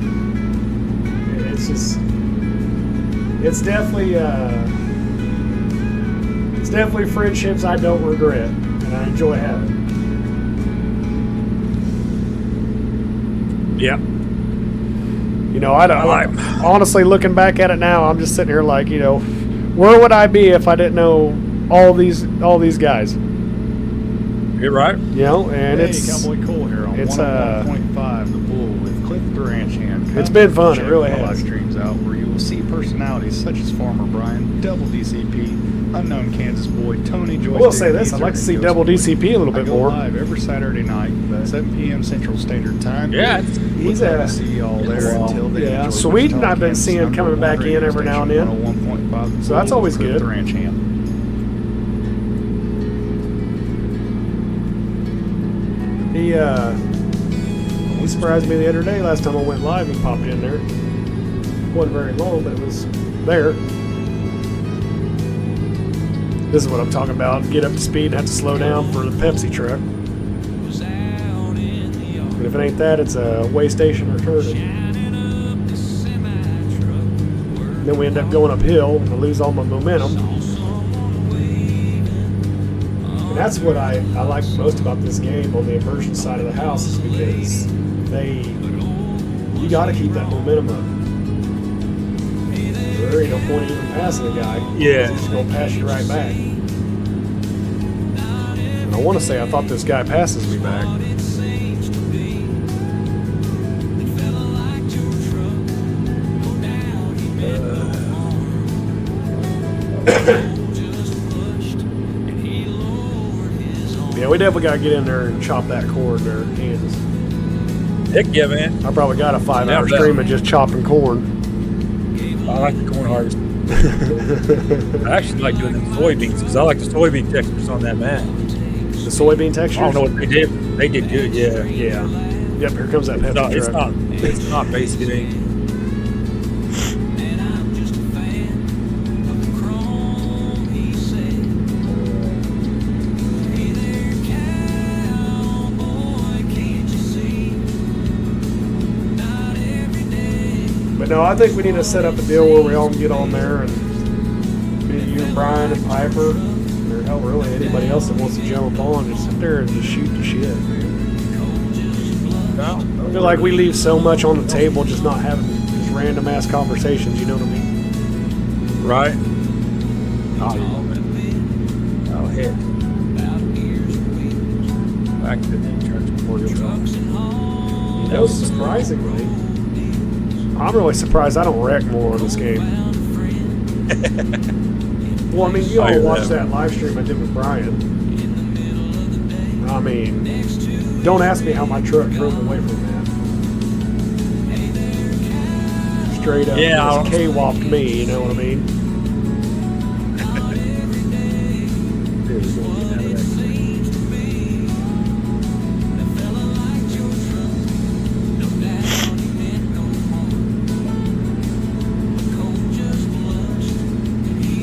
it's definitely friendships I don't regret, and I enjoy having. Yeah. I don't. Honestly, looking back at it now, I'm just sitting here like, where would I be if I didn't know all these guys? You're right. And it's Cowboy Cole here on 101.5 The Bull with Cliff the Ranch Hand. It's been fun. It really has. has. Live streams out where you will see personalities such as Farmer Brian, Double DCP, Unknown Kansas Boy, Tony Joyce. I will say this: I'd like to see Double DCP a little bit more. Live every Saturday night, 7 p.m. Central Standard Time. Yeah, he's see y'all there until then. Yeah, Sweden I've been seeing coming back in every now and then. 101.5. So that's always good. The Ranch Hand. He surprised me the other day. Last time I went live, he popped in there. Wasn't very long, but it was there. This is what I'm talking about. Get up to speed and have to slow down for the Pepsi truck. But if it ain't that, it's a way station or turd. then we end up going uphill. I lose all my momentum. And that's what I like most about this game on the immersion side of the house is because you got to keep that momentum up. There ain't no point even passing a guy. Yeah. He's just going to pass you right back. And I want to say I thought this guy passes me back. Yeah, we definitely got to get in there and chop that corn there in Kansas. Heck yeah, man. I probably got a 5-hour Yeah, stream of just chopping corn. I like the corn harvest. I actually like doing the soybeans because I like the soybean textures on that map. The soybean texture? I don't know what they did. They did good, yeah. Yeah. Yep, here comes that Pepsi It's truck. it's not basic. It ain't. But no, I think we need to set up a deal where we all can get on there and me, you and Brian and Piper, or hell, really anybody else that wants to jump on, just sit there and just shoot the shit, man. I feel like we leave so much on the table just not having these random ass conversations, you know what I mean? Right? Oh, man. Oh, heck. Back to the transporter trucks. That was surprisingly. I'm really surprised I don't wreck more on this game. Well, I mean, you all watched that live stream I did with Brian. I mean, don't ask me how my truck drove away from that. Straight up, just K-walked me, you know what I mean?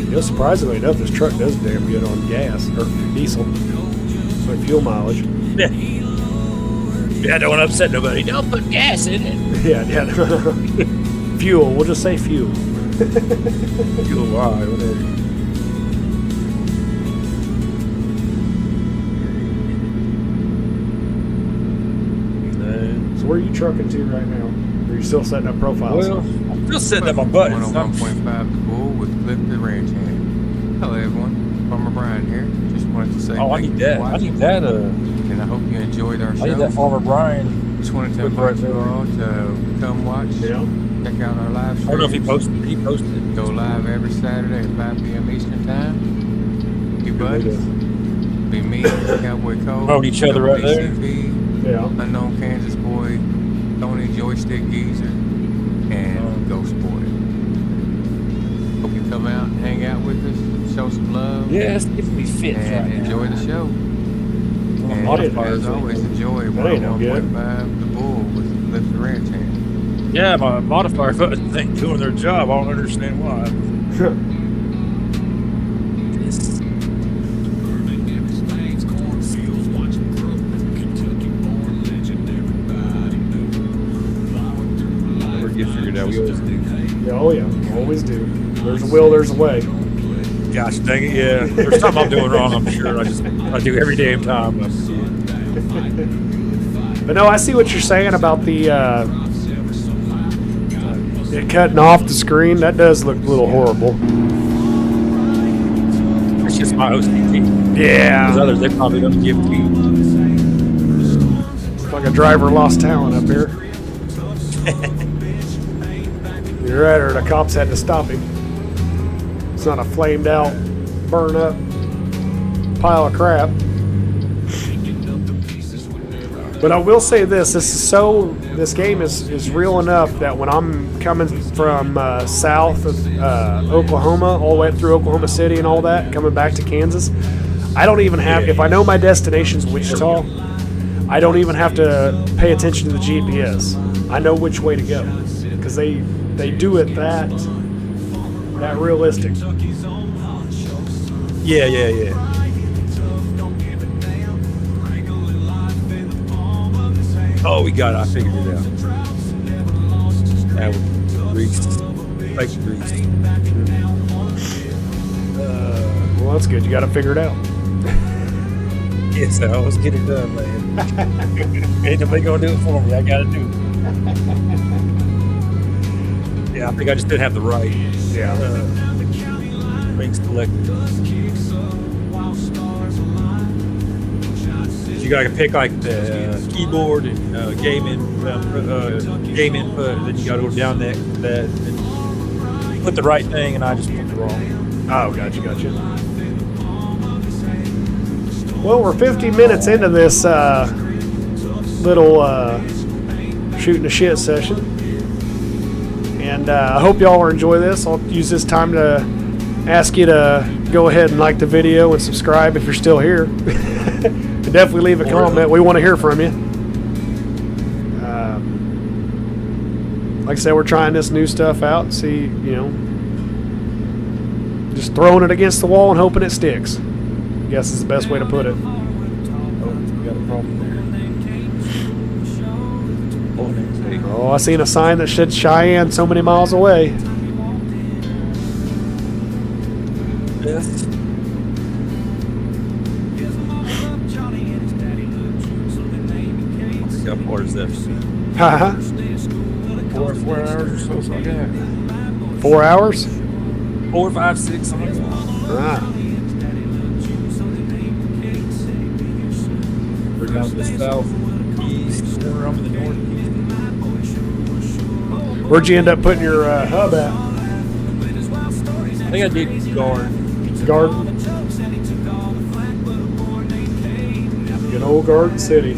You know, surprisingly enough, this truck does damn good on gas or diesel, so fuel mileage. Yeah. Yeah, don't want to upset nobody. Don't put gas in it. Yeah. Fuel. We'll just say fuel. Fuel, whatever. So where are you trucking to right now? Or are you still setting up profiles? Well, I'm still setting up my buttons. 101.5 The Bull with Cliff the Ranch Hand. Hello everyone, Farmer Brian here. Just wanted to say Oh, I thank need you for that. I watching, need that. and I hope you enjoyed our show. I need that Farmer Brian. Just wanted to invite you all to come watch, Yeah. check out our live I stream. don't know if he posted. He posted it. Go live every Saturday at 5 p.m. Eastern Time. Be buddies. Be me, Cowboy Cole. Promote each other right there. WCP, Yeah. Unknown Kansas Boy, Tony Joystick Geezer, and Ghost Boy. Hope you come out and hang out with us, show some love, Yeah, it's giving me fits and right enjoy now. the show. And modifiers as always, enjoy That ain't no good. 101.5 The Bull with Lift the Ranch Hand. Yeah, my modifier buttons ain't doing their job. I don't understand why. Never get figured out. We always do. Yeah, oh yeah, always do. There's a will, there's a way. Gosh dang it, yeah. There's something I'm doing wrong, I'm sure. I do every damn time. But no, I see what you're saying about the it cutting off the screen. That does look a little horrible. It's just my OCD. Those Yeah, others, they probably don't give me. it's like a driver lost talent up here. You're right, or the cops had to stop him. It's not a flamed out, burn up pile of crap. But I will say this: this game is real enough that when I'm coming from south of Oklahoma, all the way up through Oklahoma City and all that, coming back to Kansas, I don't even have. If I know my destination's Wichita, I don't even have to pay attention to the GPS. I know which way to go because they do it that realistic. Yeah. Oh, we got it. I figured it out. That was Reese. Like grease. Well, that's good. You got to figure it out. Yes, I always get it done, man. Ain't nobody gonna do it for me. I gotta do it. Yeah, I think I just didn't have the right Yeah. ring selected. You gotta pick like the keyboard and game input, and then you gotta go down that and put the right thing, and I just put it wrong. Oh, gotcha. Well, we're 50 minutes into this little shooting the shit session. And I hope y'all will enjoy this. I'll use this time to ask you to go ahead and like the video and subscribe if you're still here. And definitely leave a comment. We want to hear from you. Like I said, we're trying this new stuff out. See, just throwing it against the wall and hoping it sticks. I guess is the best way to put it. Oh, we got a problem there. Oh, I seen a sign that said Cheyenne so many miles away. Yes. How far is this? Haha. 4 hours or so, something like that. 4 hours? 4, 5, 6, something like that. Ah. We're down to the southeast, or I'm in the northeast. Where'd you end up putting your hub at? I think I did guard. Garden. Good old Garden City.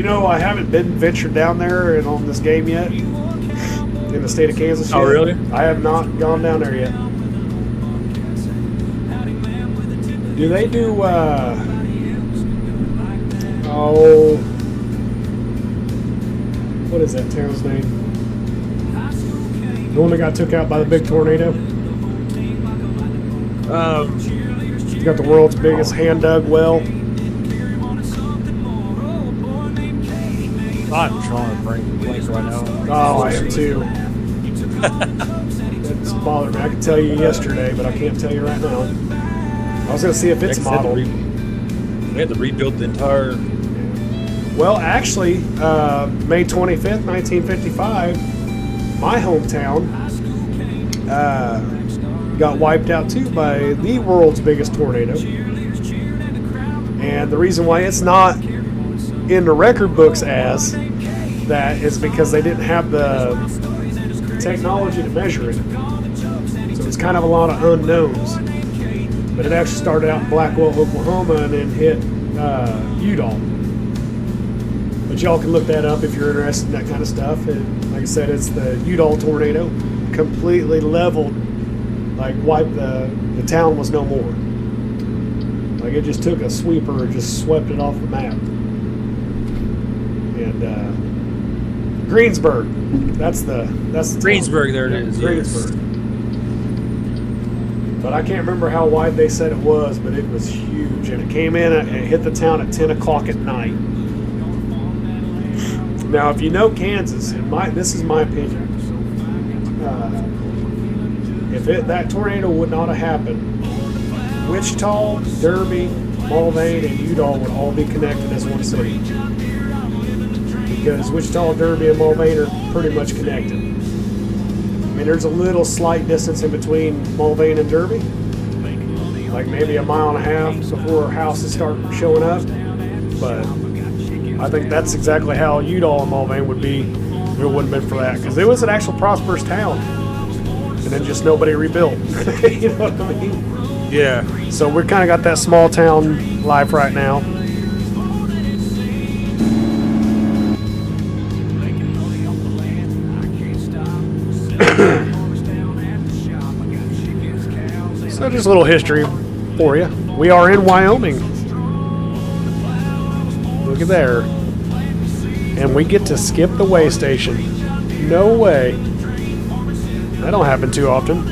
I haven't been ventured down there and on this game yet. In the state of Kansas. Oh, yet. really? I have not gone down there yet. Do they do, what is that town's name? The one that got took out by the big tornado? It's got the world's biggest hand-dug well. I'm trying to bring the place right now. Oh, I am too. That's bothering me. I could tell you yesterday, but I can't tell you right now. I was going to see if it's modeled. We had to rebuild the entire... Well, actually, May 25th, 1955, my hometown got wiped out too by the world's biggest tornado. And the reason why it's not in the record books as that is because they didn't have the technology to measure it. So it's kind of a lot of unknowns. But it actually started out in Blackwell, Oklahoma, and then hit Udall. But y'all can look that up if you're interested in that kind of stuff. And like I said, it's the Udall tornado. Completely leveled, like wiped the town was no more. Like it just took a sweeper and just swept it off the map. And Greensburg, that's the Greensburg, town. there it is. Greensburg. But I can't remember how wide they said it was, but it was huge, and it came in and it hit the town at 10 o'clock at night. Now, if you know Kansas, and this is my opinion, if that tornado would not have happened, Wichita, Derby, Mulvane, and Udall would all be connected as one city. Because Wichita, Derby, and Mulvane are pretty much connected. I mean, there's a little slight distance in between Mulvane and Derby, like maybe a mile and a half before houses start showing up. But I think that's exactly how Udall and Mulvane would be if it wouldn't have been for that, because it was an actual prosperous town, and then just nobody rebuilt. You know what I mean? Yeah. So we're kind of got that small town life right now. So just a little history for you. We are in Wyoming. Look at there. And we get to skip the way station. No way. That don't happen too often.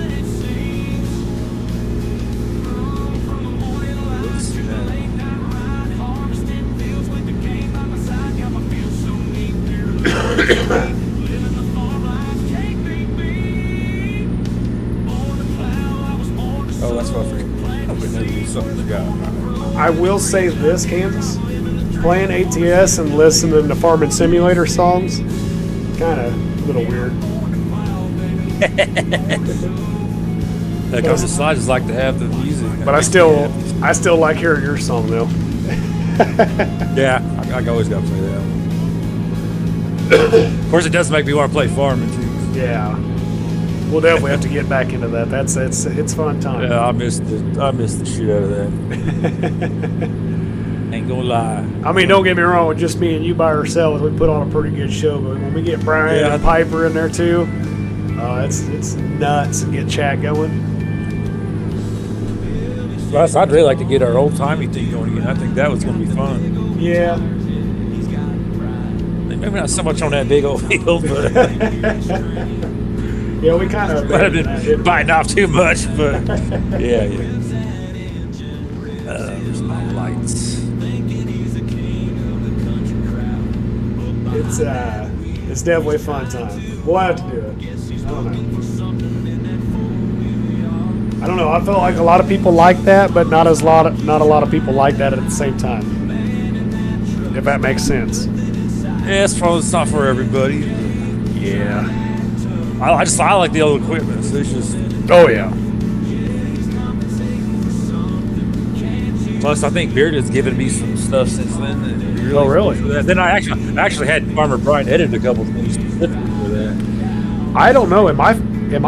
Oh, that's what I forgot. Something got. I will say this, Kansas. Playing ATS and listening to Farming Simulator songs, kind of a little weird. That comes to I just like to have the music. But I still like hearing your song though. Yeah, I always got to play that. Of course, it does make me want to play Farming too. Yeah, we'll definitely have to get back into that. It's fun time. Yeah, I missed the shit out of that. Ain't gonna lie. I mean, don't get me wrong. With just me and you by ourselves, we put on a pretty good show. But when we get Brian and Piper in there too, it's nuts and get chat going. Plus, I'd really like to get our old timey thing going again. I think that was gonna be fun. Yeah. Maybe not so much on that big old field, but yeah, we kind of might have been biting off too much. But yeah. There's my lights. It's definitely a fun time. We'll have to do it. I don't know. I feel like a lot of people like that, but not a lot of people like that at the same time. If that makes sense. Yeah, it's not for everybody. Yeah. I like the old equipment. So it's just. Oh yeah. Plus, I think Beard has given me some stuff since then. And Really? Then I actually had Farmer Brian edit a couple things specifically for that. I don't know. Am I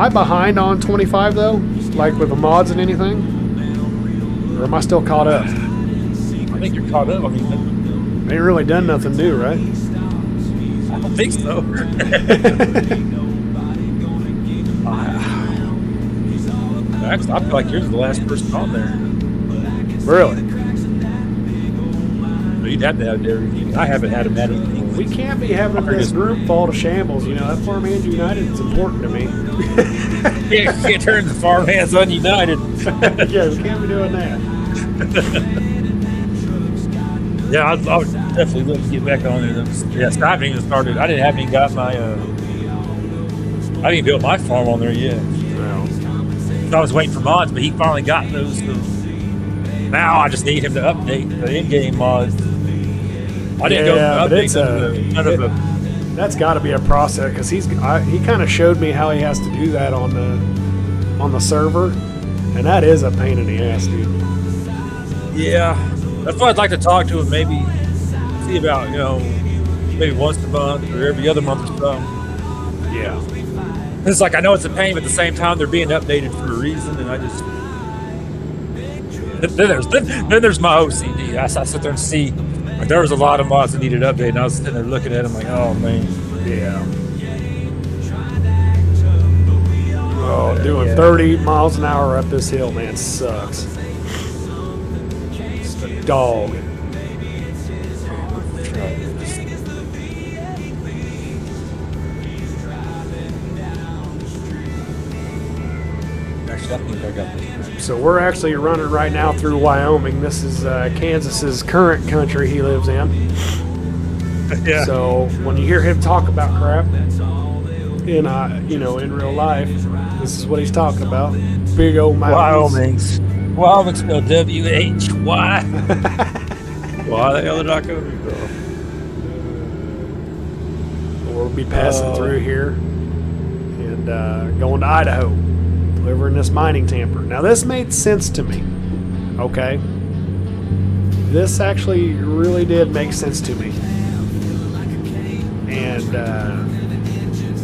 behind on 25 though? Like with the mods and anything? Or am I still caught up? I think you're caught up. I mean, Ain't really done nothing new, right? I don't think so. Actually, I feel like you're the last person on there. Really? You'd have to have everything. I haven't had him at it. We can't be having this group fall to shambles. You know, that Farmhands United is important to me. You can't turn the farmhands ununited. Yeah, we can't be doing that. Yeah, I would definitely love to get back on there. Yes, I haven't even started. I haven't even got my. I haven't even built my farm on there yet. Well, I was waiting for mods, but he finally got those. So now I just need him to update the in-game mods. I didn't go update none of them. That's got to be a process because he kind of showed me how he has to do that on the server, and that is a pain in the ass, dude. Yeah, that's why I'd like to talk to him. Maybe see about maybe once a month or every other month or something. Yeah. It's like I know it's a pain, but at the same time they're being updated for a reason, and I just then there's my OCD. I sit there and see like, there was a lot of mods that needed updated, and I was sitting there looking at them like, oh man, Yeah. Oh, doing 30 miles an hour up this hill, man, sucks. Just a dog. Actually, I think I got this. So we're actually running right now through Wyoming. This is Kansas's current country he lives in. Yeah. So when you hear him talk about crap in real life, this is what he's talking about. Big old mountains. Wyoming spelled W-H-Y. Why the hell did I go? We'll be passing through here and going to Idaho, delivering this mining tamper. Now this made sense to me. Okay. This actually really did make sense to me. And,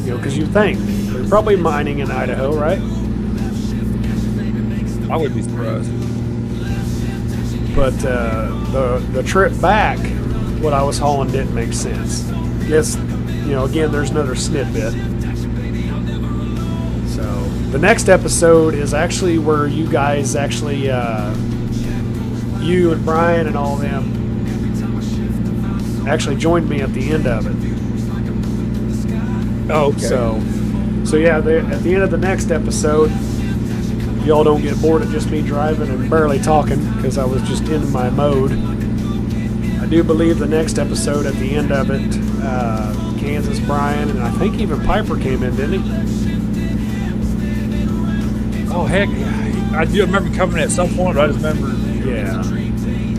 because you think, they're probably mining in Idaho, right? I wouldn't be surprised. But the trip back, what I was hauling didn't make sense. Yes, again, there's another snippet. So the next episode is actually where you guys actually, you and Brian and all them actually joined me at the end of it. Oh, okay. So yeah, at the end of the next episode, y'all don't get bored of just me driving and barely talking because I was just in my mode. I do believe the next episode at the end of it, Kansas, Brian, and I think even Piper came in, didn't he? Oh heck, I do remember coming at some point, but I just remember. Yeah.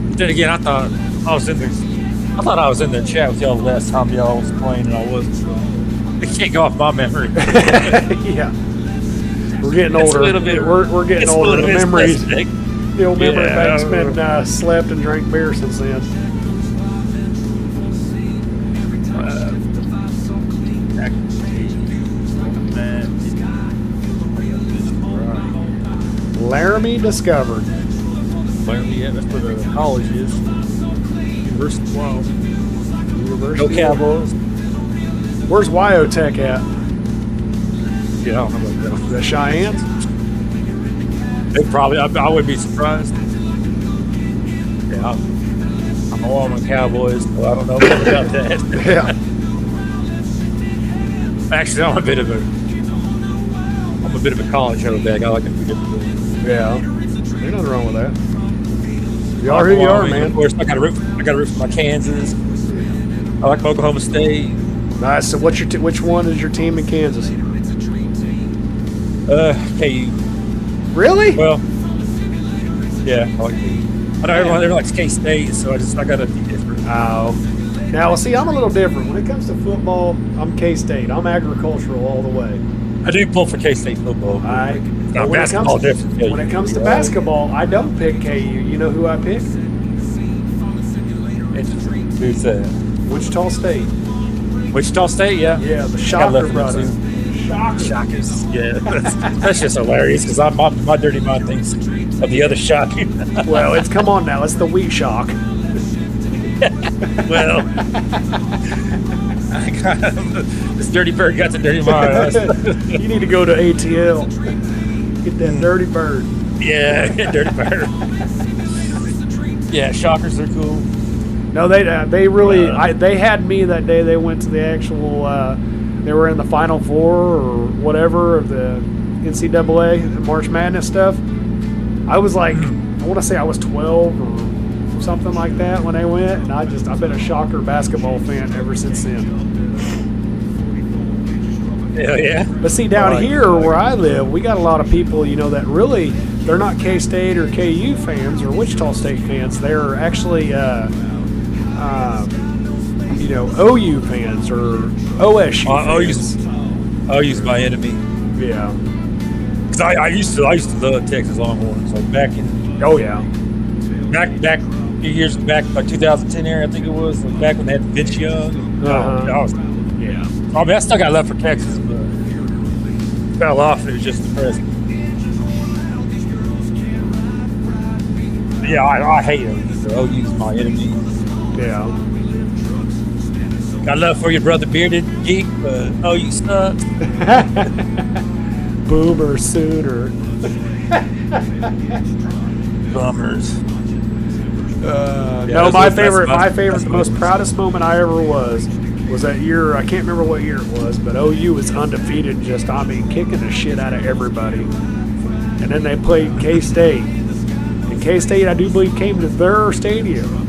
But then again, I thought I was in the chat with y'all the last time y'all was playing, and I wasn't. So it can't go off my memory. Yeah. We're getting It's a older. little bit- We're getting It's a older. little The bit memories, specific. the old memory Yeah. bank's been slept and drank beer since then. Laramie discovered. Yeah, that's where the college is. University of Wild. University. Go Cowboys. Where's Wyotech at? Yeah, I don't know about that. The Cheyennes? They probably. I wouldn't be surprised. Yeah, I'm a Wyoming Cowboys, so I don't know about that. Yeah. Actually, I'm a bit of a college bag. I like to forget the Yeah. Ain't nothing wrong with that. You are who you are, man. Of course, I got to root for my Kansas. I like Oklahoma State. Nice. So, what's your which one is your team in Kansas? KU. Really? Well, yeah, I like KU. I know everyone likes K-State, so I got to be different. Oh. Now, see, I'm a little different. When it comes to football, I'm K-State. I'm agricultural all the way. I do pull for K-State football. All right. Now, But basketball different. Yeah, when it comes to yeah. basketball, I don't pick KU. You know who I pick? Who's that? Wichita State. Wichita State, yeah. Yeah, the I Shocker love them brothers. too. Shocker. Shockers. Yeah, that's just hilarious because my dirty mind thinks of the other shock. Well, it's come on now. It's the wheat shock. Well, this dirty bird got the dirty mind. You need to go to ATL. Get that dirty bird. Yeah, dirty bird. Yeah, Shockers are cool. No, they really they had me that day. They went to the actual. They were in the Final Four or whatever of the NCAA March Madness stuff. I was like, I want to say I was 12 or something like that when they went, and I've been a Shocker basketball fan ever since then. Hell yeah. But see, down here where I live, we got a lot of people, that really they're not K-State or KU fans or Wichita State fans. They're actually OU fans or OSU fans. OU's my enemy. Yeah. Cause I used to love Texas Longhorns. Like back a few years back, like 2010 era, I think it was. Like back when they had Vince Young. Yeah. I mean, I still got love for Texas, but fell off. It was just depressing. But yeah, I hate OU. So OU's my enemy. Yeah. Got love for your brother Bearded Geek, but OU sucks. Boomer Sooner. Bummers. No, my favorite, the most proudest moment I ever was that year. I can't remember what year it was, but OU was undefeated, kicking the shit out of everybody. And then they played K-State. And K-State, I do believe, came to their stadium.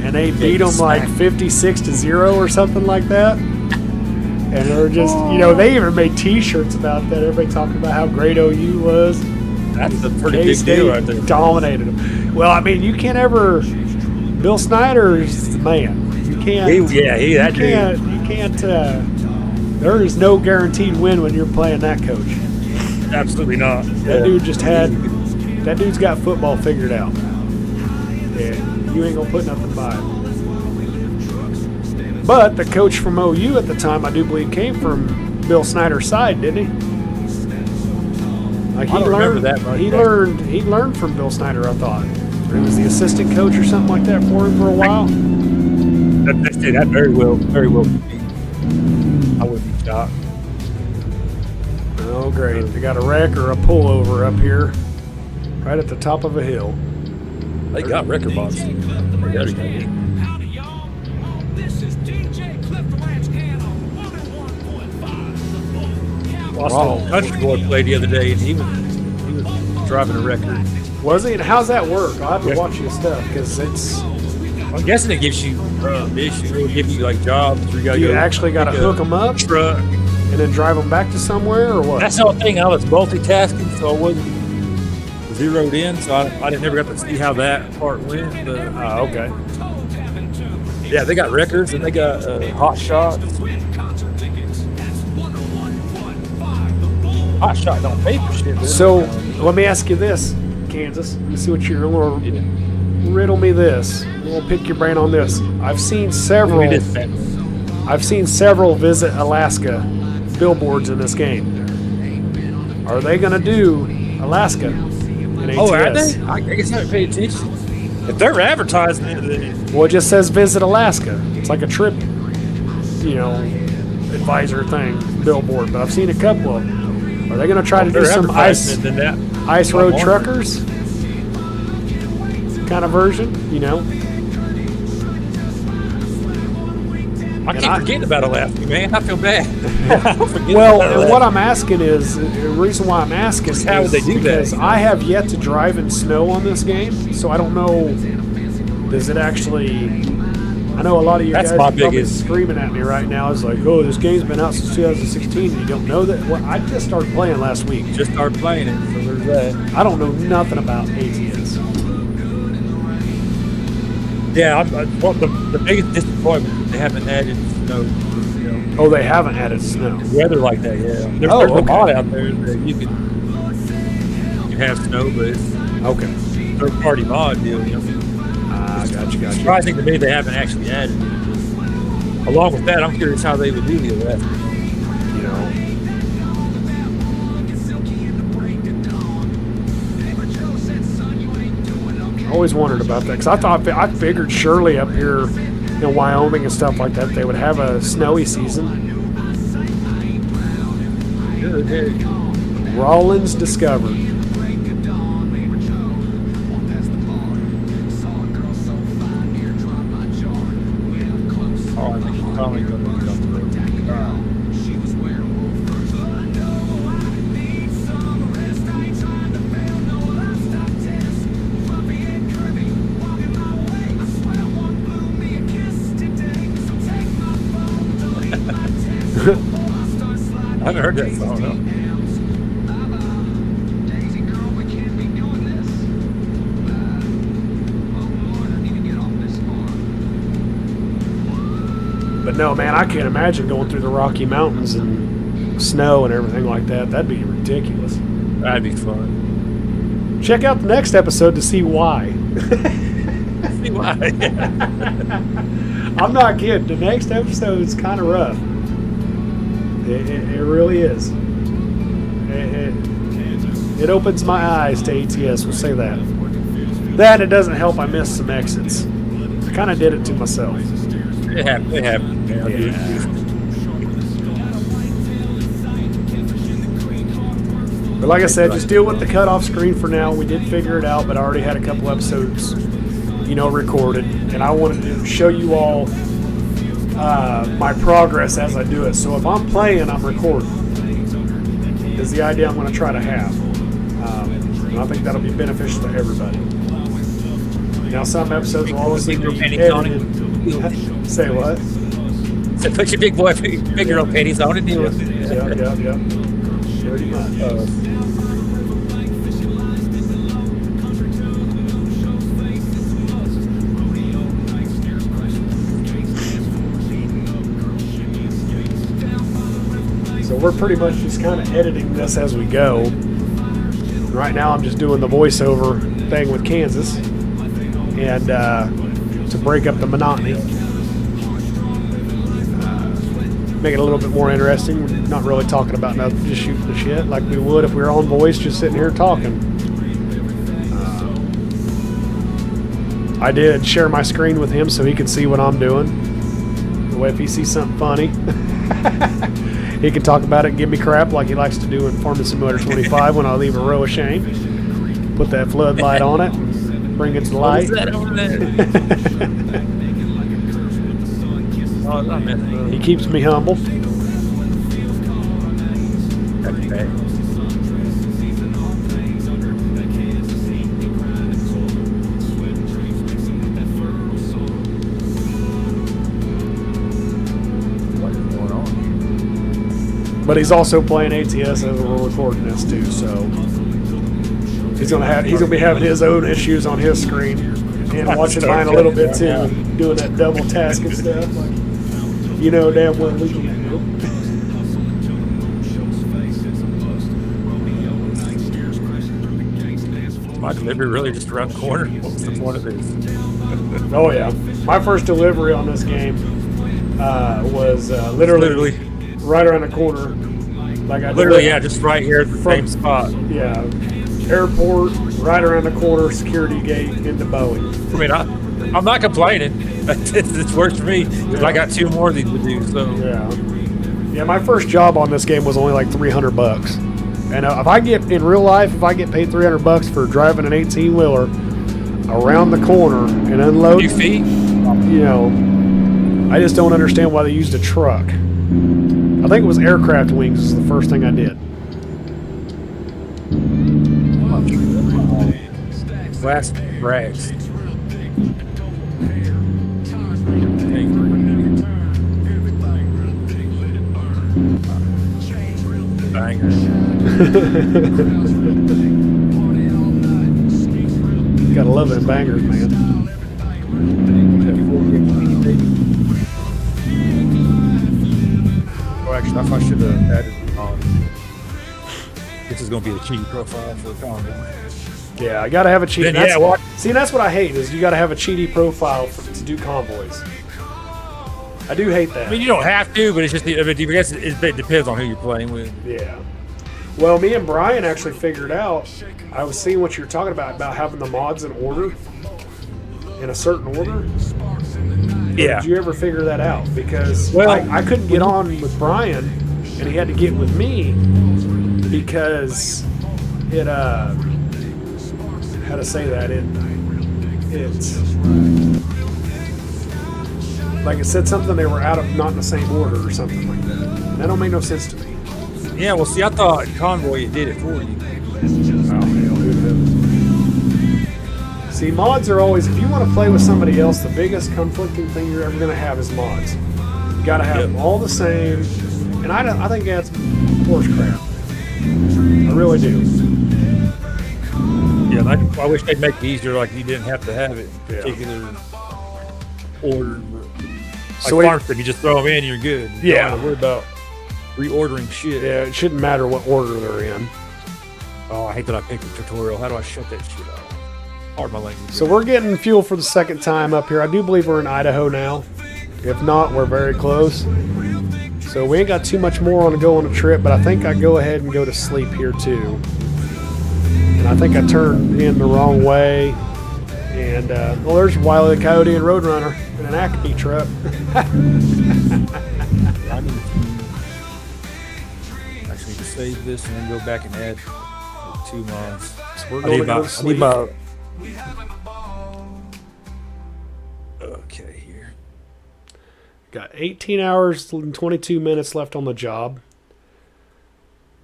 And they beat them like 56-0 or something like that. And they're just, they even made T-shirts about that. Everybody talking about how great OU was. That's a pretty big deal right there. Dominated them. Well, I mean, you can't ever. Bill Snyder's the man. You can't. There is no guaranteed win when you're playing that coach. Absolutely not. That dude's got football figured out. And you ain't gonna put nothing by it. But the coach from OU at the time, I do believe, came from Bill Snyder's side, didn't he? Like I don't remember that much. He learned from Bill Snyder, I thought. Or he was the assistant coach or something like that for him for a while. That very well could be. I wouldn't be shocked. Oh, great. They got a wreck or a pullover up here, right at the top of a hill. They got record box. Howdy, y'all. This is DJ Cliff Ranch and on 101.5. Lost a country boy played the other day, and he was driving a record. Was he? And how's that work? I'll have to watch his stuff because it's. I'm guessing it gives you issues. It will give you like jobs. You actually got to hook them up truck and then drive them back to somewhere, or what? That's the whole thing. I was multitasking, so I wasn't zeroed in, so I didn't never got to see how that part went. But Okay. yeah, they got records and they got hot shots. Hot shot don't pay for shit. Dude. So let me ask you this, Kansas. Let me see what you're going to riddle me this. We'll pick your brain on this. I've seen several. We did that. I've seen several Visit Alaska billboards in this game. Are they going to do Alaska in ATS? Oh, are they? I guess I haven't paid attention. If they're advertising it, then Well, it just says Visit Alaska. It's like a trip, advisor thing, billboard. But I've seen a couple of them. Are they going to try to do they're some advertising it, then that. ice I'm road wondering. truckers kind of version? I keep forgetting about Alaska, man. I feel bad. Well, and what I'm asking is, the reason why I'm asking is How would they do that, because you know? I have yet to drive in snow on this game, so I don't know, does it actually, I know a lot of you That's guys my are probably biggest- screaming at me right now. It's like, oh, this game's been out since 2016, and you don't know that? Well, I just started playing last week. Just started playing it, so there's that. I don't know nothing about ATS. Yeah, well, the biggest disappointment, they haven't added snow, Oh, they haven't added snow. weather like that, yeah. There's, Oh, there's okay. a mod out there that you can have snow, but it's Okay. a third-party mod deal, Gotcha. Surprising to me they haven't actually added it. Along with that, I'm curious how they would do the Alaska. I always wondered about that because I figured surely up here in Wyoming and stuff like that they would have a snowy season. Rollins discovered. Oh, I think it's probably going to be on the road. I haven't heard that song, no. But no, man, I can't imagine going through the Rocky Mountains and snow and everything like that. That'd be ridiculous. That'd be fun. Check out the next episode to see why. See why? I'm not kidding. The next episode is kind of rough. It really is. It opens my eyes to ATS, we'll say that. That, it doesn't help I missed some exits. I kind of did it to myself. It happened. Yeah. But like I said, just deal with the cutoff screen for now. We did figure it out, but I already had a couple episodes, recorded. And I wanted to show you all my progress as I do it. So if I'm playing, I'm recording. Is the idea I'm going to try to have. And I think that'll be beneficial to everybody. Now, some episodes will obviously be edited. Say what? So put your big girl panties on and deal with it. Yeah. Pretty much. So we're pretty much just kind of editing this as we go. Right now I'm just doing the voiceover thing with Kansas. And to break up the monotony. Make it a little bit more interesting. We're not really talking about nothing, just shooting the shit like we would if we were on voice, just sitting here talking. I did share my screen with him so he could see what I'm doing. The way if he sees something funny, he can talk about it and give me crap like he likes to do in Farming Simulator 25 when I leave a row of shame. Put that floodlight on it and bring it to light. What is that over there? Oh, it's not messing up. He keeps me humble. That's bad. What is going on? But he's also playing ATS as we're recording this too, so He's gonna be having his own issues on his screen and watching mine a little bit too, doing that double task and stuff. Like, you know damn well we can't do. My delivery really just around the corner. What's the point of this? Oh yeah, my first delivery on this game was literally right around the corner. Like I Literally, yeah, just right here at the same spot. Yeah, airport, right around the corner, security gate into Boeing. I mean, I'm not complaining. It's worked for me because I got 2 more of these to do. So Yeah, my first job on this game was only like $300. And if I get in real life, if I get paid $300 for driving an 18-wheeler around the corner and unload, few feet. you know, I just don't understand why they used a truck. I think it was aircraft wings is the first thing I did. Glass rags. Banger. Gotta love them bangers, man. Oh, actually, I should have added. This is going to be a cheating profile for the convoy. Yeah, I gotta have a cheat. Then, See, that's what I hate is you gotta have a cheaty profile to do convoys. I do hate that. I mean, you don't have to, but it's just I guess it depends on who you're playing with. Yeah. Well, me and Brian actually figured out. I was seeing what you're talking about having the mods in order, in a certain order. Yeah. Did you ever figure that out? Because Well, I couldn't get on with Brian, and he had to get with me because it how to say that it's like it said something they were out of not in the same order or something like that. That don't make no sense to me. Yeah, well, see, I thought Convoy it did it for you. Oh, hell, who knows? See, mods are always, if you want to play with somebody else, the biggest conflicting thing you're ever going to have is mods. You got to have them all the same, and I think that's horse crap. I really do. Yeah, I wish they'd make it easier, like you didn't have to have it in particular order. Like So Farmstead, you just throw them in, you're good. You don't have to worry about reordering shit. Yeah, it shouldn't matter what order they're in. Oh, I hate that I picked a tutorial. How do I shut that shit off? Pardon my language. So we're getting fuel for the second time up here. I do believe we're in Idaho now. If not, we're very close. So we ain't got too much more on to go on the trip, but I think I go ahead and go to sleep here too. And I think I turned in the wrong way. And, well, there's Wile E. Coyote and Roadrunner in an Acme truck. I need to actually to save this and then go back and add 2 mods. So we're going to go to sleep. Okay, here. Got 18 hours and 22 minutes left on the job.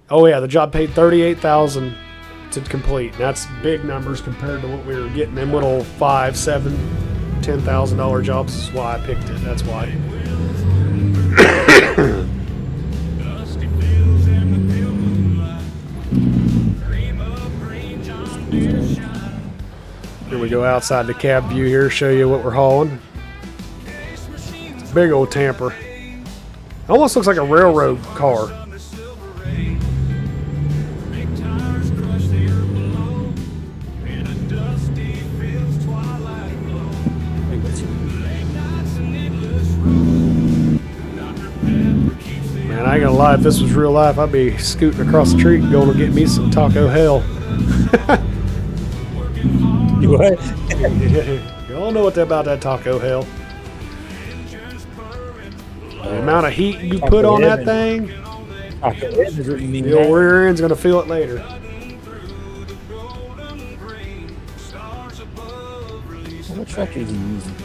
Oh yeah, the job paid $38,000 to complete. That's big numbers compared to what we were getting in little $5,000, $7,000, $10,000 jobs. Is why I picked it. That's why. Here we go outside the cab view here. Show you what we're hauling. Big old tamper. Almost looks like a railroad car. Man, I ain't gonna lie, if this was real life, I'd be scooting across the street and going to get me some Taco Hell. You what? Y'all know what about that Taco Hell. The amount of heat you put on that thing, your rear end's gonna feel it later. What truck is he using?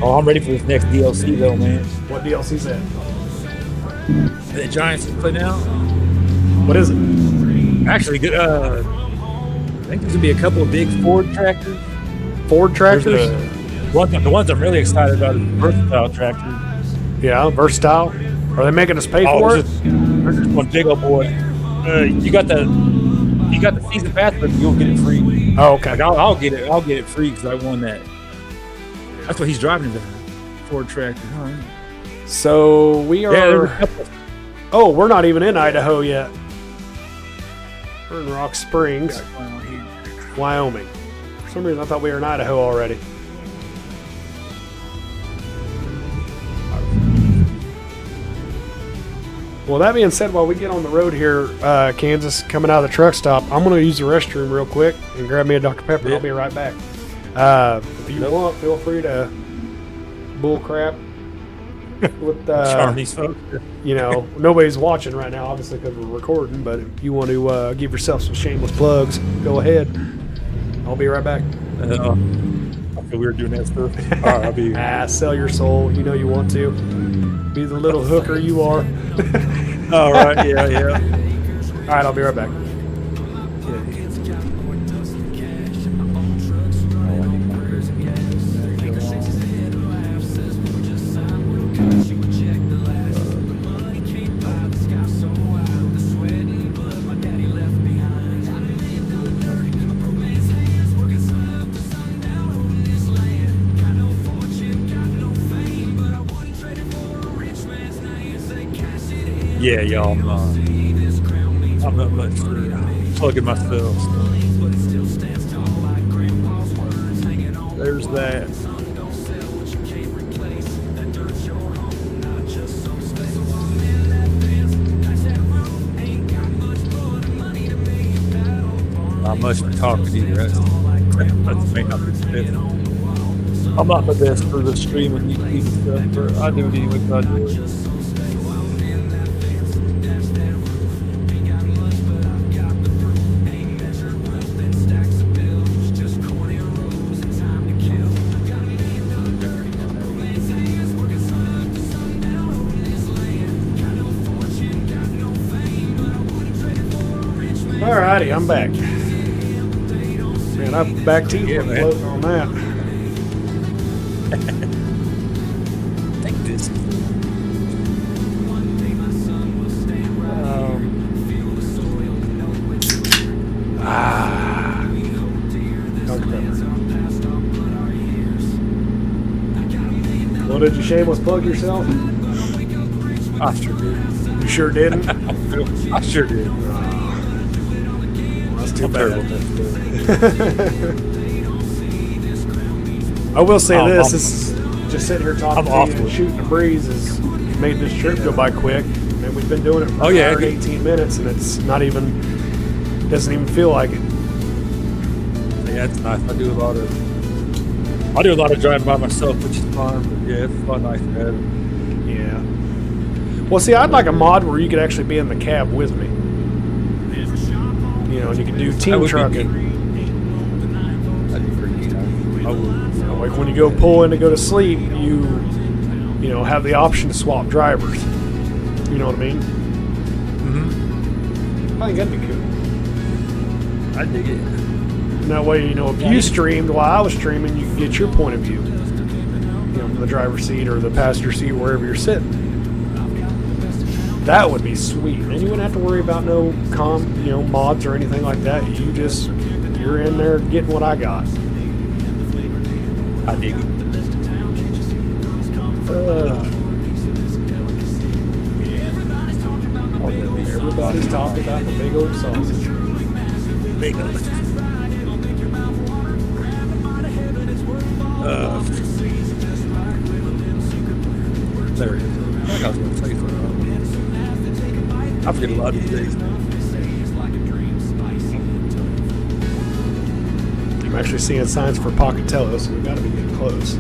Oh, I'm ready for this next DLC though, man. What DLC's that? The Giants is putting out. What is it? Actually, good. I think there's gonna be a couple of big Ford tractors. Ford tractors? The ones I'm really excited about is the versatile tractor. Yeah, versatile. Are they making us pay for it? They're this one big old boy. You got the season pass, but you'll get it free. Oh, okay. Like I'll get it. I'll get it free because I won that. That's what he's driving, the Ford tractor. All right. So we Yeah, there's a are. couple. Oh, we're not even in Idaho yet. We're in Rock Springs, Wyoming. For some reason, I thought we were in Idaho already. Well, that being said, while we get on the road here, Kansas, coming out of the truck stop, I'm going to use the restroom real quick and grab me a Dr. Pepper. Yeah. I'll be right back. If you want, feel free to bull crap with, Charm these folks. you know, nobody's watching right now, obviously, because we're recording. But if you want to give yourself some shameless plugs, go ahead. I'll be right back. I feel weird doing that stuff. All right, I'll be. Sell your soul. You know you want to. Be the little hooker you are. All right, yeah. All right, I'll be right back. Yeah, y'all. I'm not much for plugging myself. There's that. Not much for talking either. That may not be the best. I'm not the best for the streaming YouTube stuff, but I do it anyway because I do it. Alrighty, I'm back. Man, I've back teeth Yeah, were man. floating on that. Take this. Dr. Pepper. Well, did you shameless plug yourself? I sure did. You sure didn't? I sure did. That's too I'm bad. terrible at that. I will say Oh, this: I'm- this is just sitting here talking I'm to you awful. and shooting a breeze has made this trip go by quick. And we've been doing it for Oh, yeah, an hour and it- 18 minutes, and it's not even doesn't even feel like it. Yeah, it's nice. I do a lot of driving by myself, which is fun. But yeah, it's fun, nice to have it. Yeah. Well, see, I'd like a mod where you could actually be in the cab with me. You know, and you could do That team would be trucking. That'd be pretty neat. I would. You know, like when you go pull in to go to sleep, you know, have the option to swap drivers. You know what I mean? Mm-hmm. I think that'd be cool. I dig it. And that way, you know, if you streamed while I was streaming, you can get your point of view. You know, from the driver's seat or the passenger seat, wherever you're sitting. That would be sweet. And you wouldn't have to worry about no mods or anything like that. You're in there getting what I got. I dig it. Everybody's talking about the big old sausage. Big old. There it is. I was going to say something. I forget a lot of these days. I'm actually seeing signs for Pocatello, so we've got to be getting close.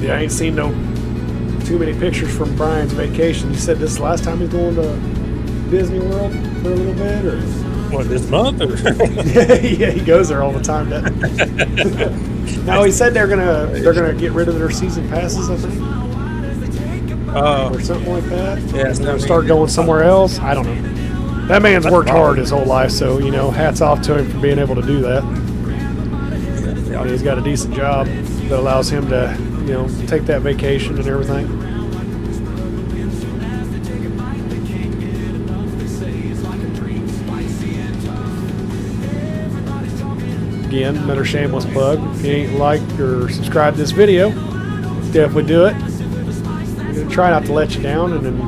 Yeah, I ain't seen too many pictures from Brian's vacation. You said this is the last time he's going to Disney World for a little bit, or? What, this month? Or? Yeah, he goes there all the time. No, he said they're gonna get rid of their season passes, I think, or something like that. Yeah, They're gonna start going somewhere else. I don't know. That man's That's worked wrong. hard his whole life, so hats off to him for being able to do that. Yeah. He's got a decent job that allows him to, take that vacation and everything. Again, another shameless plug. If you ain't liked or subscribed to this video, definitely do it. I'm gonna try not to let you down, and then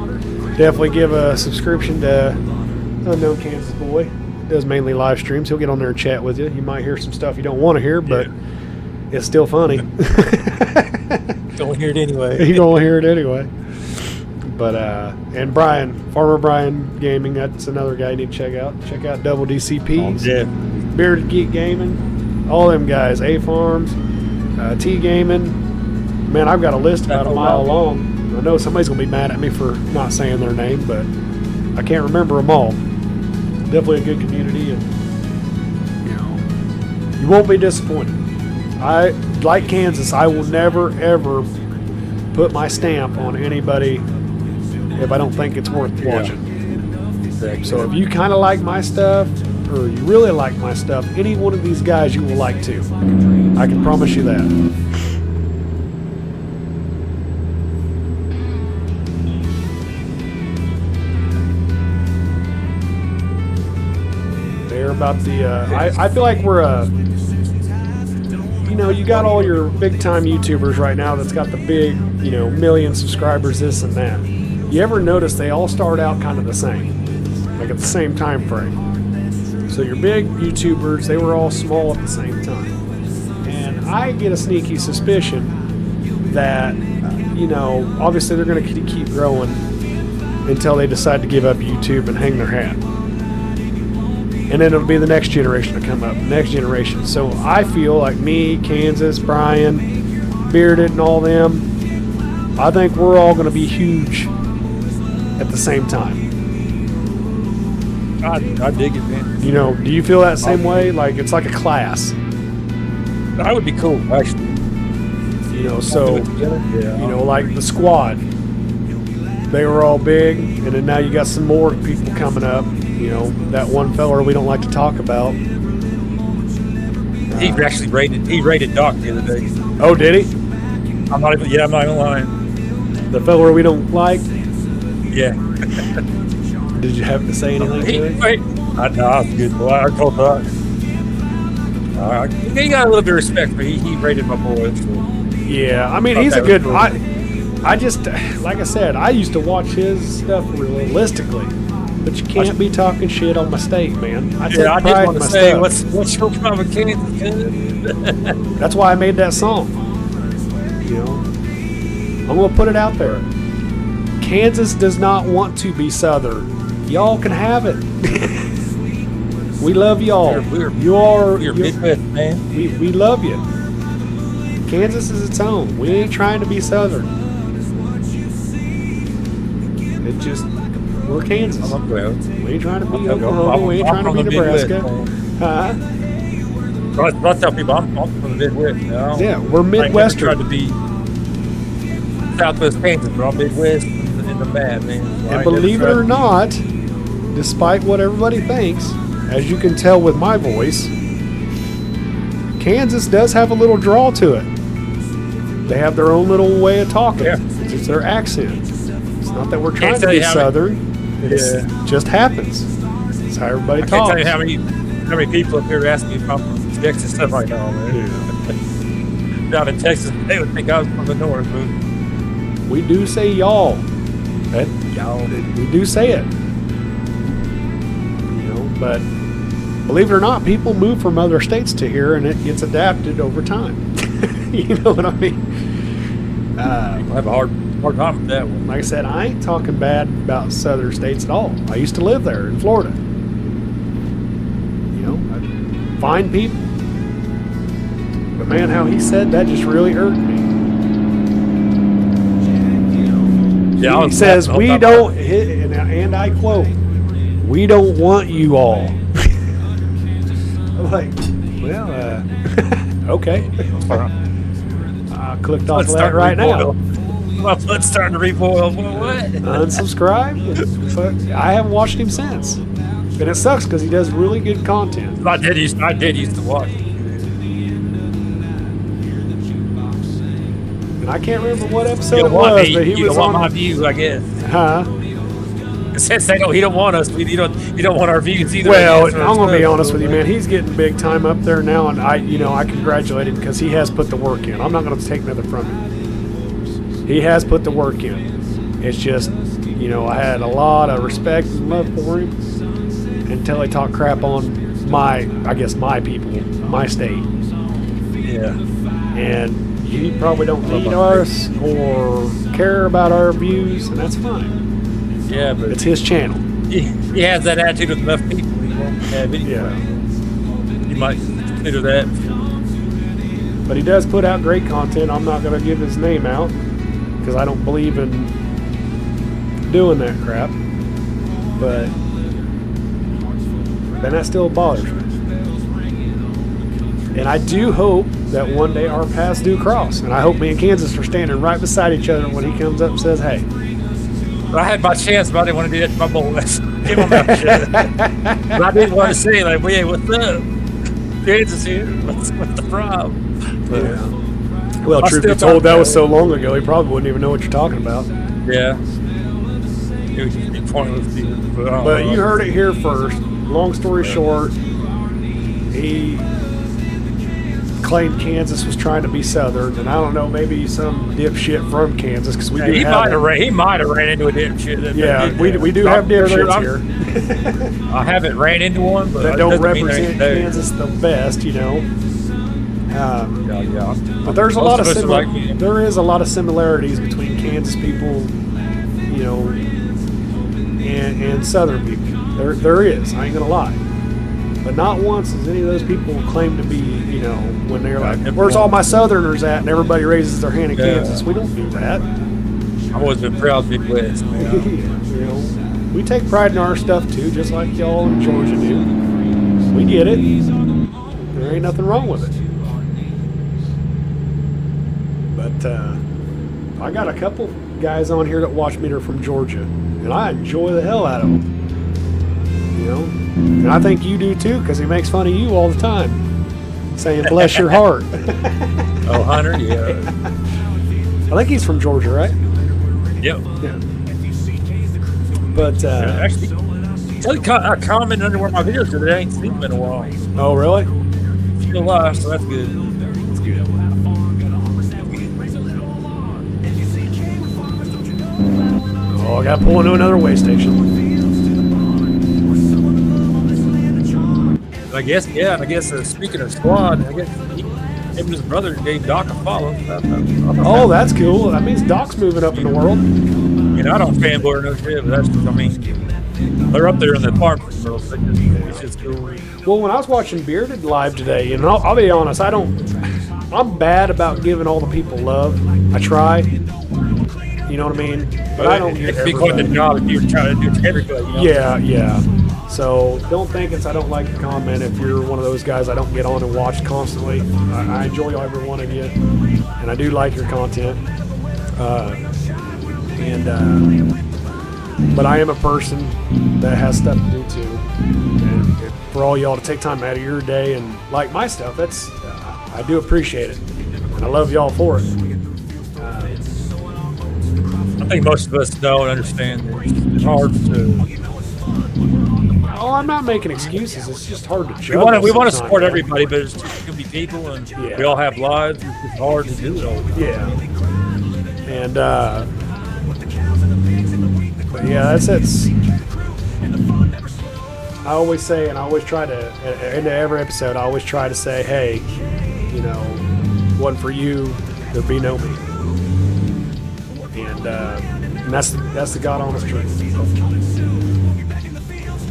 definitely give a subscription to Unknown Kansas Boy. He does mainly live streams. He'll get on there and chat with you. You might hear some stuff you don't want to hear, but it's still funny. Don't hear it anyway. You don't hear it anyway. But and Brian, Farmer Brian Gaming, that's another guy you need to check out. Check out Double DCPs, Yeah. Bearded Geek Gaming, all them guys, A Farms, T Gaming. Man, I've got a list about a mile long. I know somebody's gonna be mad at me for not saying their name, but I can't remember them all. Definitely a good community, and you won't be disappointed. I like Kansas. I will never ever put my stamp on anybody if I don't think it's worth watching. Exactly. So if you kind of like my stuff, or you really like my stuff, any one of these guys you will like too. I can promise you that. They're about the. I feel like we're a. You got all your big time YouTubers right now that's got the big, million subscribers, this and that. You ever notice they all start out kind of the same, like at the same time frame? So your big YouTubers, they were all small at the same time. And I get a sneaky suspicion that, obviously they're going to keep growing until they decide to give up YouTube and hang their hat. And then it'll be the next generation to come up, next generation. So I feel like me, Kansas, Brian, Bearded, and all them, I think we're all going to be huge at the same time. I dig it, man. Do you feel that same way? Like it's like a class. That would be cool, actually. So, Do it together? Yeah. like the squad. They were all big, and then now you got some more people coming up. That one fella we don't like to talk about. He actually rated Doc the other day. Oh, did he? I'm not even lying. The fella we don't like? Yeah. Did you have to say anything to him? I know, I was good boy. I told Doc. He got a little bit of respect, but he rated my boy. So. Yeah, I mean, he's a good. I just, like I said, I used to watch his stuff realistically, but you can't be talking shit on my state, man. I take I pride did in want my to say, stuff. what's your problem, Kansas? That's why I made that song. I'm gonna put it out there. Kansas does not want to be Southern. Y'all can have it. We love y'all. We're Midwest, man. We love you. Kansas is its own. We ain't trying to be Southern. It just, we're Kansas. We ain't trying to be Oklahoma. We ain't trying to be Nebraska. Huh? I tell people I'm from the Midwest now. Yeah, we're I Midwestern. tried to be Southwest Kansas, but I'm Midwest in the bad, man. And believe it or not, despite what everybody thinks, as you can tell with my voice, Kansas does have a little draw to it. They have their own little way of talking. Yeah. It's just their accent. It's not that we're trying Can't to tell be you how many- Southern. It just happens. It's how everybody I talks. can't tell you how many people up here ask me if I'm from Texas and stuff right now, man. Yeah. Down in Texas, they would think I was from the north, but We do say y'all. y'all. We do say it. But believe it or not, people move from other states to here, and it gets adapted over time. You know what I mean? People have a hard time with that one. Like I said, I ain't talking bad about southern states at all. I used to live there in Florida. Fine people. But man, how he said that just really irked me. Yeah, He says, we don't, and I quote, we don't want you all. I'm like, well, okay. I clicked off of that right now. My blood's starting to reboil. What? Unsubscribe. I haven't watched him since. And it sucks because he does really good content. I did used to watch. And I can't remember what You episode don't it want was, me. but he You was don't want on. my views, I guess. Huh? Since they don't, he don't want us. You don't want our views either. Well, I guess, or I'm gonna be stuff. honest with you, man. He's getting big time up there now, and I congratulate him because he has put the work in. I'm not gonna take nothing from him. He has put the work in. It's just, I had a lot of respect and love for him until he talked crap on my people, my state, Yeah. and he probably don't need us or care about our views, and that's fine. Yeah, but It's his channel. he has that attitude with enough people. He won't have any. Yeah. You might consider that. But he does put out great content. I'm not going to give his name out because I don't believe in doing that crap. But then that still bothers me. And I do hope that one day our paths do cross. And I hope me and Kansas are standing right beside each other when he comes up and says, hey. I had my chance, but I didn't want to do that to my boys. Give them that shit. But I didn't want to say, like, hey, what's up? Kansas here. What's the problem? But, Yeah. Well, I truth still be told, thought that was that- so long ago, he probably wouldn't even know what you're talking about. Yeah. It would just be pointless. But you heard it here first. Long story short, he claimed Kansas was trying to be Southern, and I don't know, maybe some dipshit from Kansas because we do he have. might have ran into a dipshit. Yeah, we do have dipshits here I haven't ran into one, but that it don't doesn't mean represent they're- Kansas the best, Yeah. But there's a Most lot of us are like me. there is a lot of similarities between Kansas people, and Southern people. There is. I ain't gonna lie. But not once has any of those people claimed to be, when they're like, "Where's all my Southerners at?" and everybody raises their hand in Yeah. Kansas. We don't do that. I've always been proud to be West, man. We take pride in our stuff too, just like y'all in Georgia do. We get it. There ain't nothing wrong with it. But I got a couple guys on here that watch me that are from Georgia, and I enjoy the hell out of them. And I think you do too, because he makes fun of you all the time, saying "bless your heart." Oh, Hunter, yeah. I think he's from Georgia, right? Yep. Yeah. But Actually, I commented under one of my videos because I ain't seen him in a while. oh, really? Still alive, so that's good. That's good. Oh, I got to pull into another way station. I guess speaking of squad, I guess him and his brother gave Doc a follow. Oh, that's cool. That means Doc's moving up in the world. I don't fanboy or no shit, but they're up there in the apartment world. So it's just cool. Well, when I was watching Bearded live today, and I'll be honest, I'm bad about giving all the people love. I try. You know what I mean? But I don't It give could be quite the everybody. job if you're trying to do it to everybody. Yeah. So don't think I don't like to comment if you're one of those guys I don't get on and watch constantly. I enjoy every one of you, and I do like your content. But I am a person that has stuff to do too. And for all y'all to take time out of your day and like my stuff, I do appreciate it, and I love y'all for it. I think most of us don't understand that it's hard to. Oh, I'm not making excuses. It's just hard to We juggle. want to sometimes, support man. everybody, but it's just gonna be people, and Yeah. we all have lives. It's just hard to do it all. Yeah. And but yeah, that's I always say, and I always try to into every episode, I always try to say, hey, one for you, there'd be no me. And that's the God honest truth.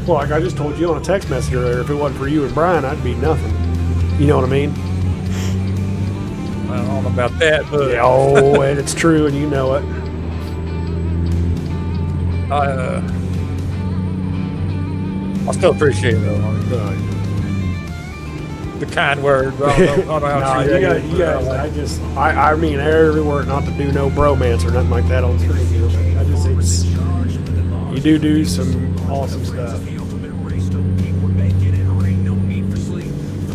Well, like I just told you on a text message earlier, if it wasn't for you and Brian, I'd be nothing. You know what I mean? I don't know about that, but Yeah, oh, and it's true, and you know it. I still appreciate it though. The kind words. I don't know how No, true you that guys, is, but, I mean every word, not to do no bromance or nothing like that on screen. I just, you do some awesome stuff.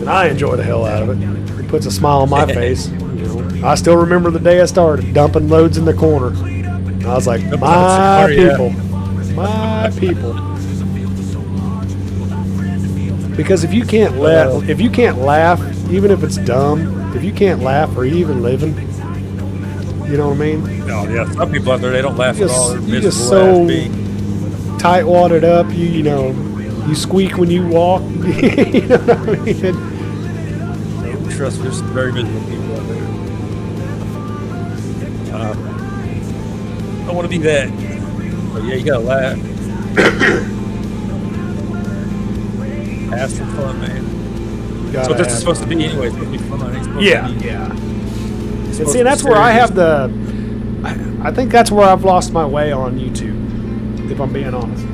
and I enjoy the hell out of it. It puts a smile on my face. You know, I still remember the day I started dumping loads in the corner. I was like, my people, my people. Because if you can't laugh, even if it's dumb, if you can't laugh, are you even living? You know what I mean? No, yeah. Some people out there, they don't laugh at all. They're You just miserable so as being. tight-wadded up. You know, you squeak when you walk. You know what I mean? Trust me, there's some very miserable people out there. I want to be that. But yeah, you gotta laugh. Have some fun, man. That's what this is supposed to be anyway. It's supposed to be fun. It's supposed Yeah, to be, yeah. it's And supposed see, to be that's where I serious. have the. I think that's where I've lost my way on YouTube, if I'm being honest.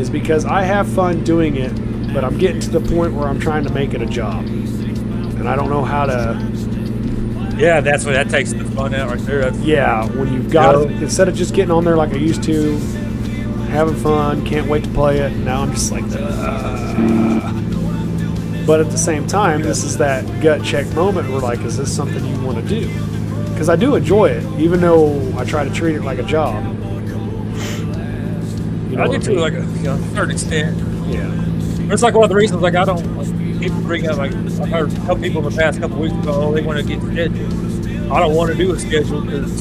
Is because I have fun doing it, but I'm getting to the point where I'm trying to make it a job. And I don't know how to. Yeah, that's what that takes the fun out right there. That's, Yeah, when you've got No. instead of just getting on there like I used to, having fun, can't wait to play it. Now I'm just like, but at the same time, this is that gut check moment where like, is this something you want to do? Because I do enjoy it, even though I try to treat it like a job. You know I what do too, like a certain extent. yeah, But it's like one of the reasons, like I don't like people bring up, like I've heard a couple people in the past couple weeks ago, oh, they want to get scheduled. I don't want to do a schedule because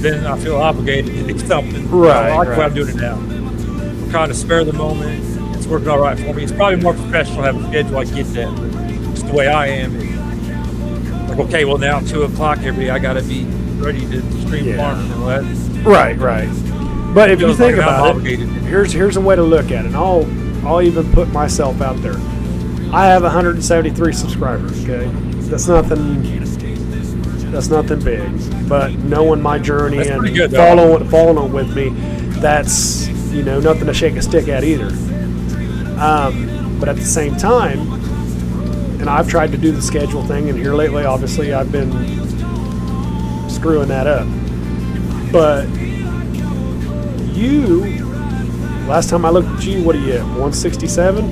then I feel obligated to do something. Right, I like the way right. I'm doing it now. I'm kind of spare the moment. It's working all right for me. It's probably more professional to have a schedule. I get that. But just the way I am. Like, okay, well now 2 o'clock every day, I got to be ready to stream Yeah. farming and all that. right. But if you Feels think like I'm about it, obligated. here's a way to look at it. And I'll even put myself out there. I have 173 subscribers. Okay, that's nothing big. But knowing my journey That's and pretty good, though. following with me, that's nothing to shake a stick at either. But at the same time, and I've tried to do the schedule thing, and here lately, obviously, I've been screwing that up. But you, last time I looked at you, what are you at, 167?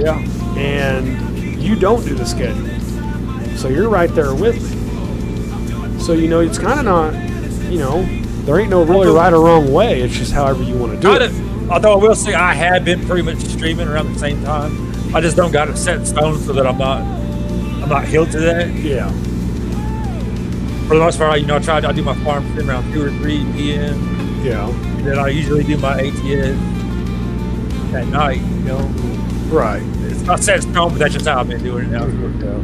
Yeah. And you don't do the schedule. So you're right there with me. So, it's kind of not, there ain't no really right or wrong way. It's just however you want to do it. Although I will say I have been pretty much streaming around the same time. I just don't got it set in stone so that I'm not held to that. Yeah. For the most part, I do my farm stream around 2 or 3 p.m. Yeah. And then I usually do my ATS at night, Right. It's not set in stone, but that's just how I've been doing it now. It's worked out.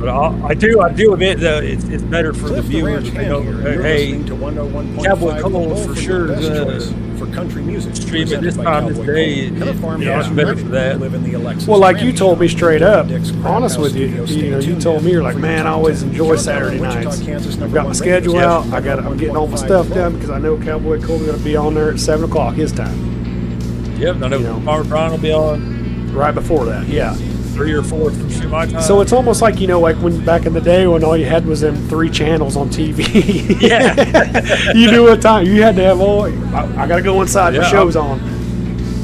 But I do admit that it's better for the Cliff the viewers. Ranch They know, Hand here. You're hey, listening to 101.5 Cowboy The Cole Bull for your sure best is, choice for country music. stream it presented this by time, this Cowboy day. Cole. Another farm Yeah, house it's better ready for to that. live in the Alexis Well, like Ranch. you told me straight up, Dick's Crab honest House with you, Studios. Stay you tuned told me, you're like, for man, I your always content. enjoy Check out Saturday Wichita, nights. Kansas, I've number got my one schedule radio out. station, I'm getting all my 101.5 stuff The done Bull. because I know Cowboy Cole's going to be on there at 7 o'clock his time. Yep, I know Farmer Brian will be on Right before that, yeah. 3 or 4 from shoot my time. So it's almost like, like when back in the day when all you had was them 3 channels on TV. Yeah. You knew what time. You had to have all, I got to go inside, the Yeah, show's on.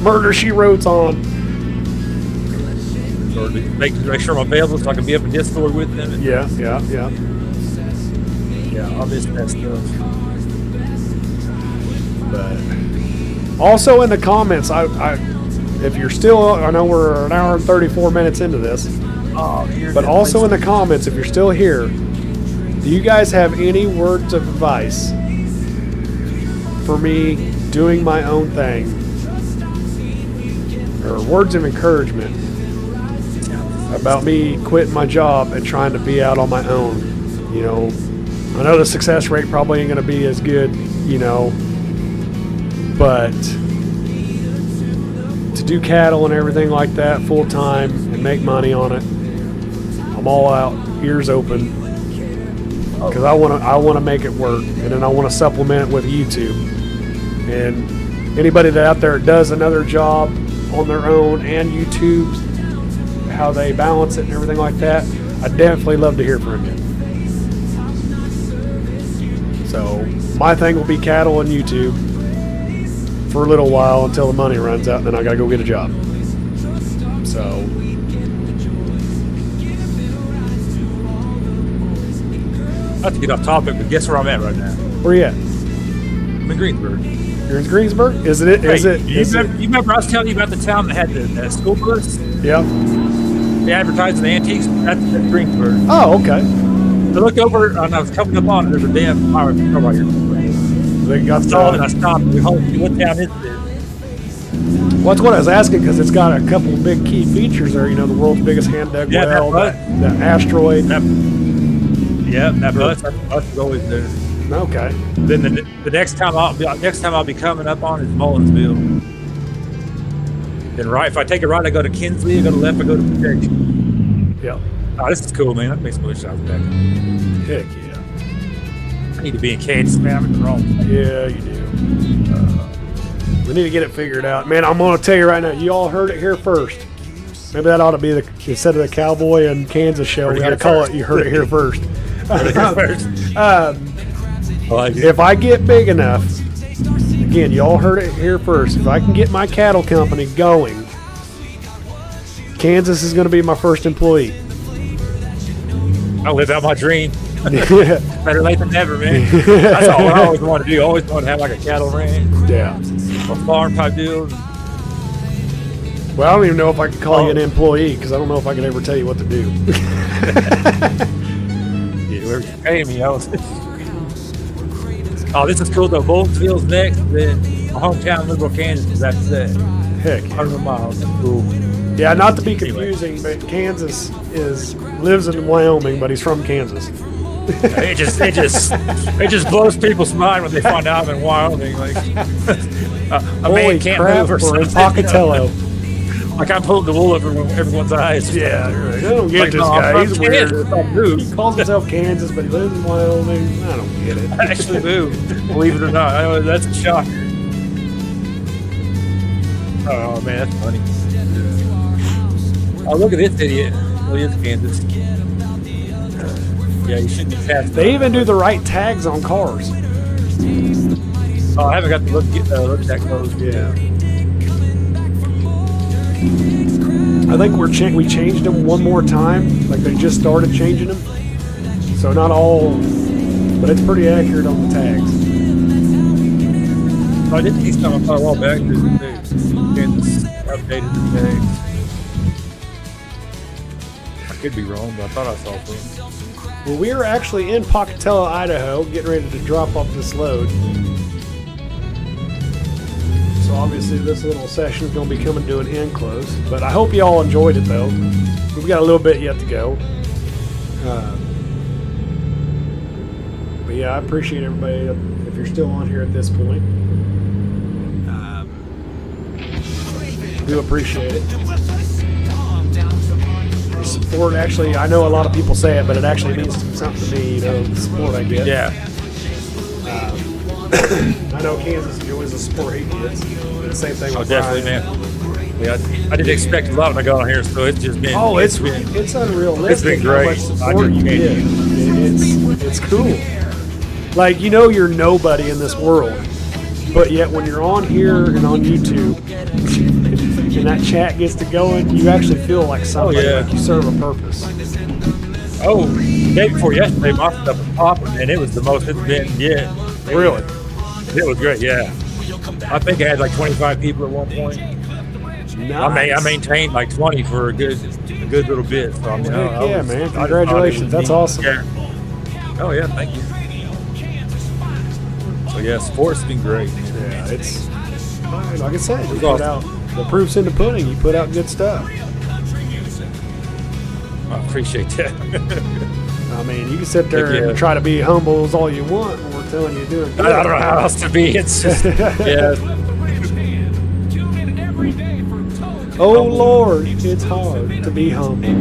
Murder, She Wrote's on. or to make sure I'm available so I can be up in Discord with them. And, Yeah. yeah, I'll miss that stuff. But also in the comments, if you're still, I know we're an hour and 34 minutes into this, but also in the comments, if you're still here, do you guys have any words of advice for me doing my own thing? Or words of encouragement about me quitting my job and trying to be out on my own? I know the success rate probably ain't going to be as good, but to do cattle and everything like that full time and make money on it, I'm all out, ears open, because I want to make it work, and then I want to supplement it with YouTube. And anybody that out there does another job on their own and YouTube, how they balance it and everything like that, I'd definitely love to hear from you. So my thing will be cattle and YouTube. for a little while until the money runs out, and then I got to go get a job. So, Not to get off topic, but guess where I'm at right now? where you at? I'm in Greensburg. You're in Greensburg? Is it? Is Hey, it? You Is it? remember I was telling you about the town that had the school bus? Yeah. They advertised the antiques. That's Greensburg. Oh, okay. I looked over and I was coming up on it. There's a damn power right here. They got I saw it and I stopped. We hope what town is this? Well, that's what I was asking because it's got a couple of big key features there. You know, the world's biggest hand dug Yeah, that well, bus. the asteroid. That bus is always there. Okay. Then the next time I'll be coming up on is Mullinsville. Then right, if I take a right, I go to Kinsley. I go to left, I go to Protection. Yeah. Oh, this is cool, man. That makes me wish I was back. Heck yeah. I need to be in Kansas, man. I'm in the wrong. Yeah, you do. We need to get it figured out, man. I'm gonna tell you right now. You all heard it here first. Maybe that ought to be instead of the Cowboy and Kansas show. We got to call it. You heard it here first. If I get big enough, again, y'all heard it here first. If I can get my cattle company going, Kansas is going to be my first employee. I live out my dream. Better late than never, man. That's all I always wanted to do. I always wanted to have like a cattle ranch, Yeah. a farm type deal. Well, I don't even know if I can call you an employee because I don't know if I can ever tell you what to do. Yeah, whoever you pay me, I was. Oh, this is cool though. Bowlesville's next, then my hometown, Liberal, Kansas, is after that. Heck. 100 miles. That's cool. Yeah, not to be confusing, but Kansas lives in Wyoming, but he's from Kansas. It just blows people's mind when they find out I'm in Wyoming. Like, a Holy man can't crap, move or we're in something. Pocatello. Like I'm pulling the wool over everyone's eyes. Yeah, you're right. I don't get Like, this no, guy. I'm He's from weird. Kansas. I moved. He calls himself Kansas, but he lives in Wyoming. I don't get it. I actually moved, believe it or not. I know that's a shocker. Oh man, that's funny. Oh, look at this idiot. Well, he is Kansas. Yeah, you shouldn't be fast. They even do the right tags on cars. Oh, I haven't got to look that close. Yeah. I think we changed them one more time. Like they just started changing them. So not all, but it's pretty accurate on the tags. Oh, I did see something a while back. Kansas updated the tags. I could be wrong, but I thought I saw something. Well, we are actually in Pocatello, Idaho, getting ready to drop off this load. So obviously this little session is going to be coming to an end close. But I hope you all enjoyed it, though. We've got a little bit yet to go. But yeah, I appreciate everybody if you're still on here at this point. Do appreciate it. The support actually, I know a lot of people say it, but it actually means something to me, you know, the support I get. Yeah. I know Kansas enjoys the support he gets. The same thing Oh, with definitely, Brian. man. Yeah, I didn't expect a lot when I got on here, so it's just been. Oh, it's been. unrealistic. It's been great. How much I support just you can't get. It's cool. Like, you know, you're nobody in this world, but yet when you're on here and on YouTube, and that chat gets to going, you actually feel like somebody. Oh, yeah. Like you serve a purpose. Oh, the day before yesterday, my stuff was popping, and it was the most it's been yet. Really? It was great, yeah. I think I had like 25 people at one point. Nice. I maintained like 20 for a good little bit. So I mean, Heck I yeah, was- man. I just thought it Congratulations. was That's neat. awesome. Yeah. Oh yeah, thank you. So yeah, sport's been great. Yeah, it's like I said, you It's put awesome. out the proof's in the pudding. You put out good stuff. I appreciate that. I mean, you can sit there Heck yeah. and try to be humble as all you want when we're telling you you're doing good. I don't know how else to be. It's just yeah. Oh Lord, it's hard to be humble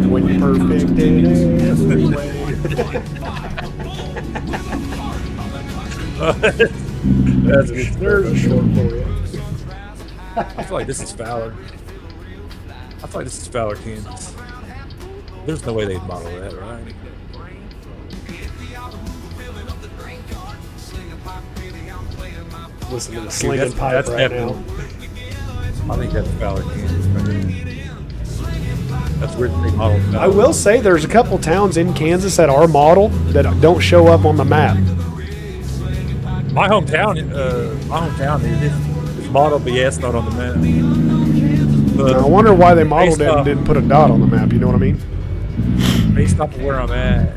when you're perfect in every way. That's good. There's a short for you. I feel like this is Fowler. Kansas. There's no way they'd model that, right? Listen to the Dude, slinging pipe right now. I think that's Ballard, Kansas. Right there. That's where they modeled. I will say there's a couple towns in Kansas that are modeled that don't show up on the map. My hometown is modeled, but yeah, it's not on the map. But I wonder why they modeled based it and off- didn't put a dot on the map. You know what I mean? based off of where I'm at.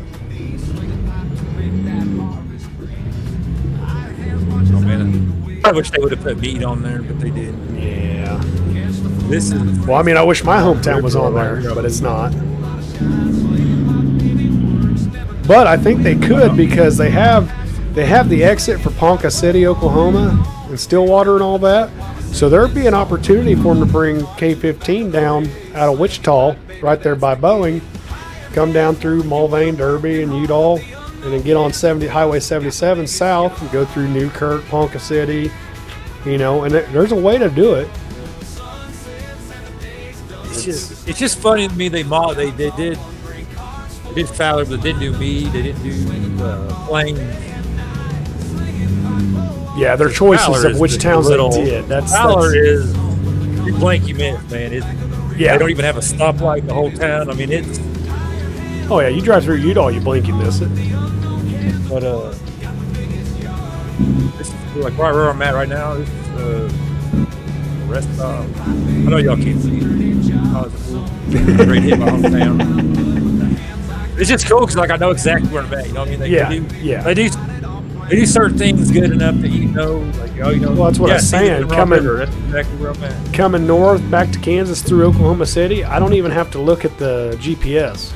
Oh man, I wish they would have put meat on there, but they didn't. Yeah. This is Well, I mean, I wish my hometown was on there, but it's not. But I think they could because they have the exit for Ponca City, Oklahoma, and Stillwater and all that. So there'd be an opportunity for them to bring K-15 down out of Wichita, right there by Boeing, come down through Mulvane, Derby, and Udall, and then get on Highway 77 south and go through Newkirk, Ponca City, you know. And there's a way to do it. it's just funny to me. They did Fowler, but they didn't do meat. They didn't do Plains. Yeah, their choices Fowler of is which the towns little- they did. Fowler is you blink, you miss, man. Yeah. They don't even have a stoplight in the whole town. I mean, it's Oh yeah, you drive through Udall, you blink, you miss it. but this is like right where I'm at right now. This is the rest stop. I know y'all can't see it. Oh, it's a fool. Great hit my hometown. It's just cool because like I know exactly where I'm at. You know what I mean? They do certain things good enough that you know, like oh, you know. Well, that's what I was saying. Coming, that's exactly where I'm at. Coming north back to Kansas through Oklahoma City, I don't even have to look at the GPS.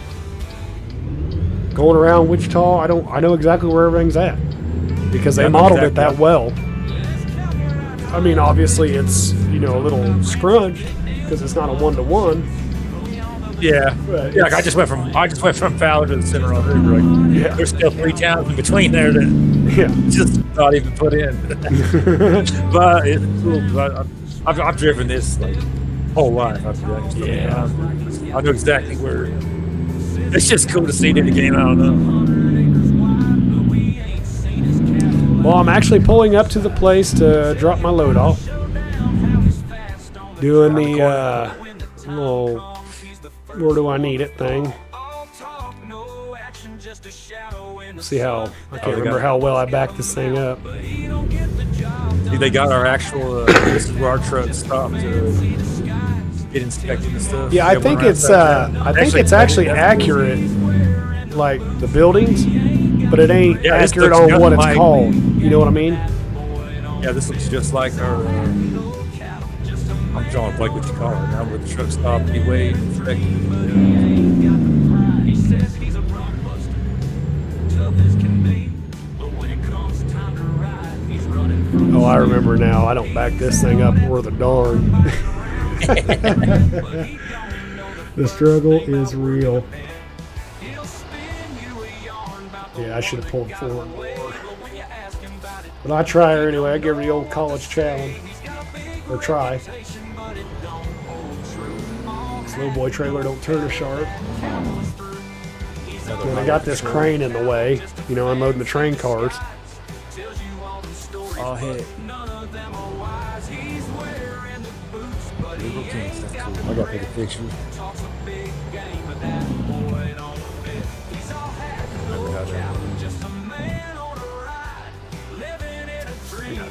Going around Wichita, I know exactly where everything's at because they Yeah, modeled it exactly. that well. I mean, obviously it's a little scrunched because it's not a 1-to-1. Yeah, But yeah. Like I just went from Fowler to the Center on River. Like, Yeah. there's still 3 towns in between there that Yeah. just not even put in. But it's cool because I've driven this like whole life. I've driven so many Yeah. times. I know exactly where. It's just cool to see it in the game. I don't know. Well, I'm actually pulling up to the place to drop my load off. Doing the little where do I need it thing. See how I can't remember how well I backed this thing up. See, they got our actual. This is where our truck stopped to get inspected and stuff. Yeah, I think it's actually accurate, like the buildings, but it ain't Yeah, this accurate looks on just what it's like- called. You know what I mean? Yeah, this looks just like our. I'm drawing a blank what you call it now, where the truck stopped, he weighed, inspected. Oh, I remember now. I don't back this thing up worth a darn. The struggle is real. Yeah, I should have pulled forward more. But I try her anyway. I give her the old college challenge. Or try. Slow boy trailer don't turn her sharp. And I got this crane in the way, unloading the train cars. Oh, heck. I gotta take a picture.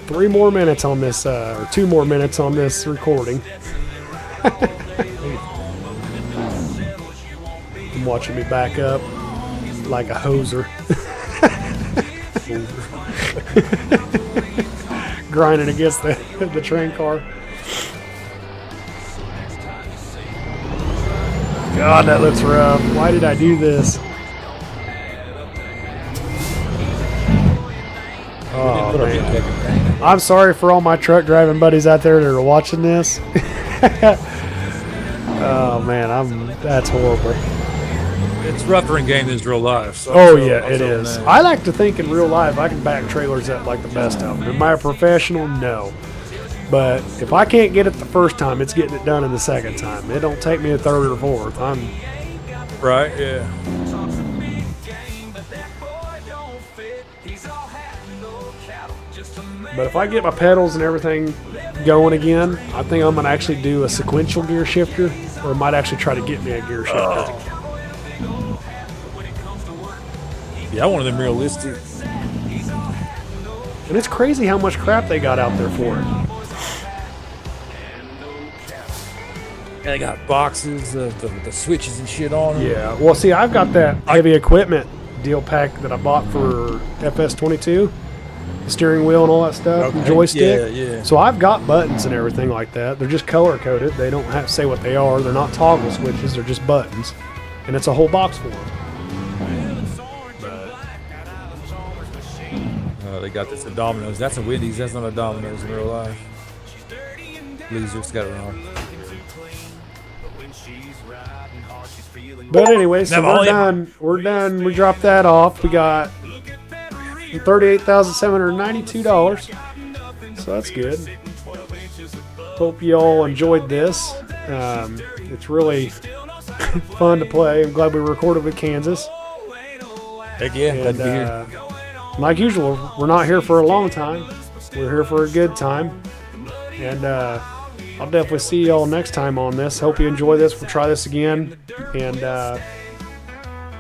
3 more minutes on this, or 2 more minutes on this recording. I'm watching me back up like a hoser. Grinding against the train car. God, that looks rough. Why did I do this? Oh, man. I'm sorry for all my truck driving buddies out there that are watching this. Oh, man, that's horrible. It's rougher in game than it's real life. So Oh, so- yeah, it so is. that. I like to think in real life I can back trailers up like the best of them. Am I a professional? No. But if I can't get it the first time, it's getting it done in the second time. It don't take me a third or fourth. Right, yeah. But if I get my pedals and everything going again, I think I'm gonna actually do a sequential gear shifter, or might actually try to get me a gear shifter. Yeah, I wanted them realistic. And it's crazy how much crap they got out there for it. And they got boxes of the switches and shit on them. Yeah. Well, see, I've got that heavy equipment deal pack that I bought for FS22, the steering wheel and all that stuff, and Okay. joystick. Yeah. So I've got buttons and everything like that. They're just color coded. They don't have to say what they are. They're not toggle switches. They're just buttons, and it's a whole box for them. They got this at Domino's. That's a Wendy's. That's not a Domino's in real life. Losers got it wrong. But anyway, so Never we're only- done. We're done. We dropped that off. We got $38,792. So that's good. Hope you all enjoyed this. It's really fun to play. I'm glad we recorded with Kansas. Heck yeah. Glad And to be here. like usual, we're not here for a long time. We're here for a good time. And I'll definitely see y'all next time on this. Hope you enjoy this. We'll try this again. And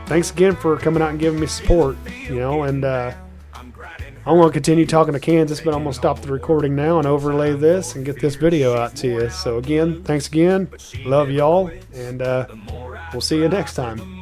thanks again for coming out and giving me support. You know, and I'm going to continue talking to Kansas, but I'm going to stop the recording now and overlay this and get this video out to you. So again, thanks again. Love y'all. And we'll see you next time.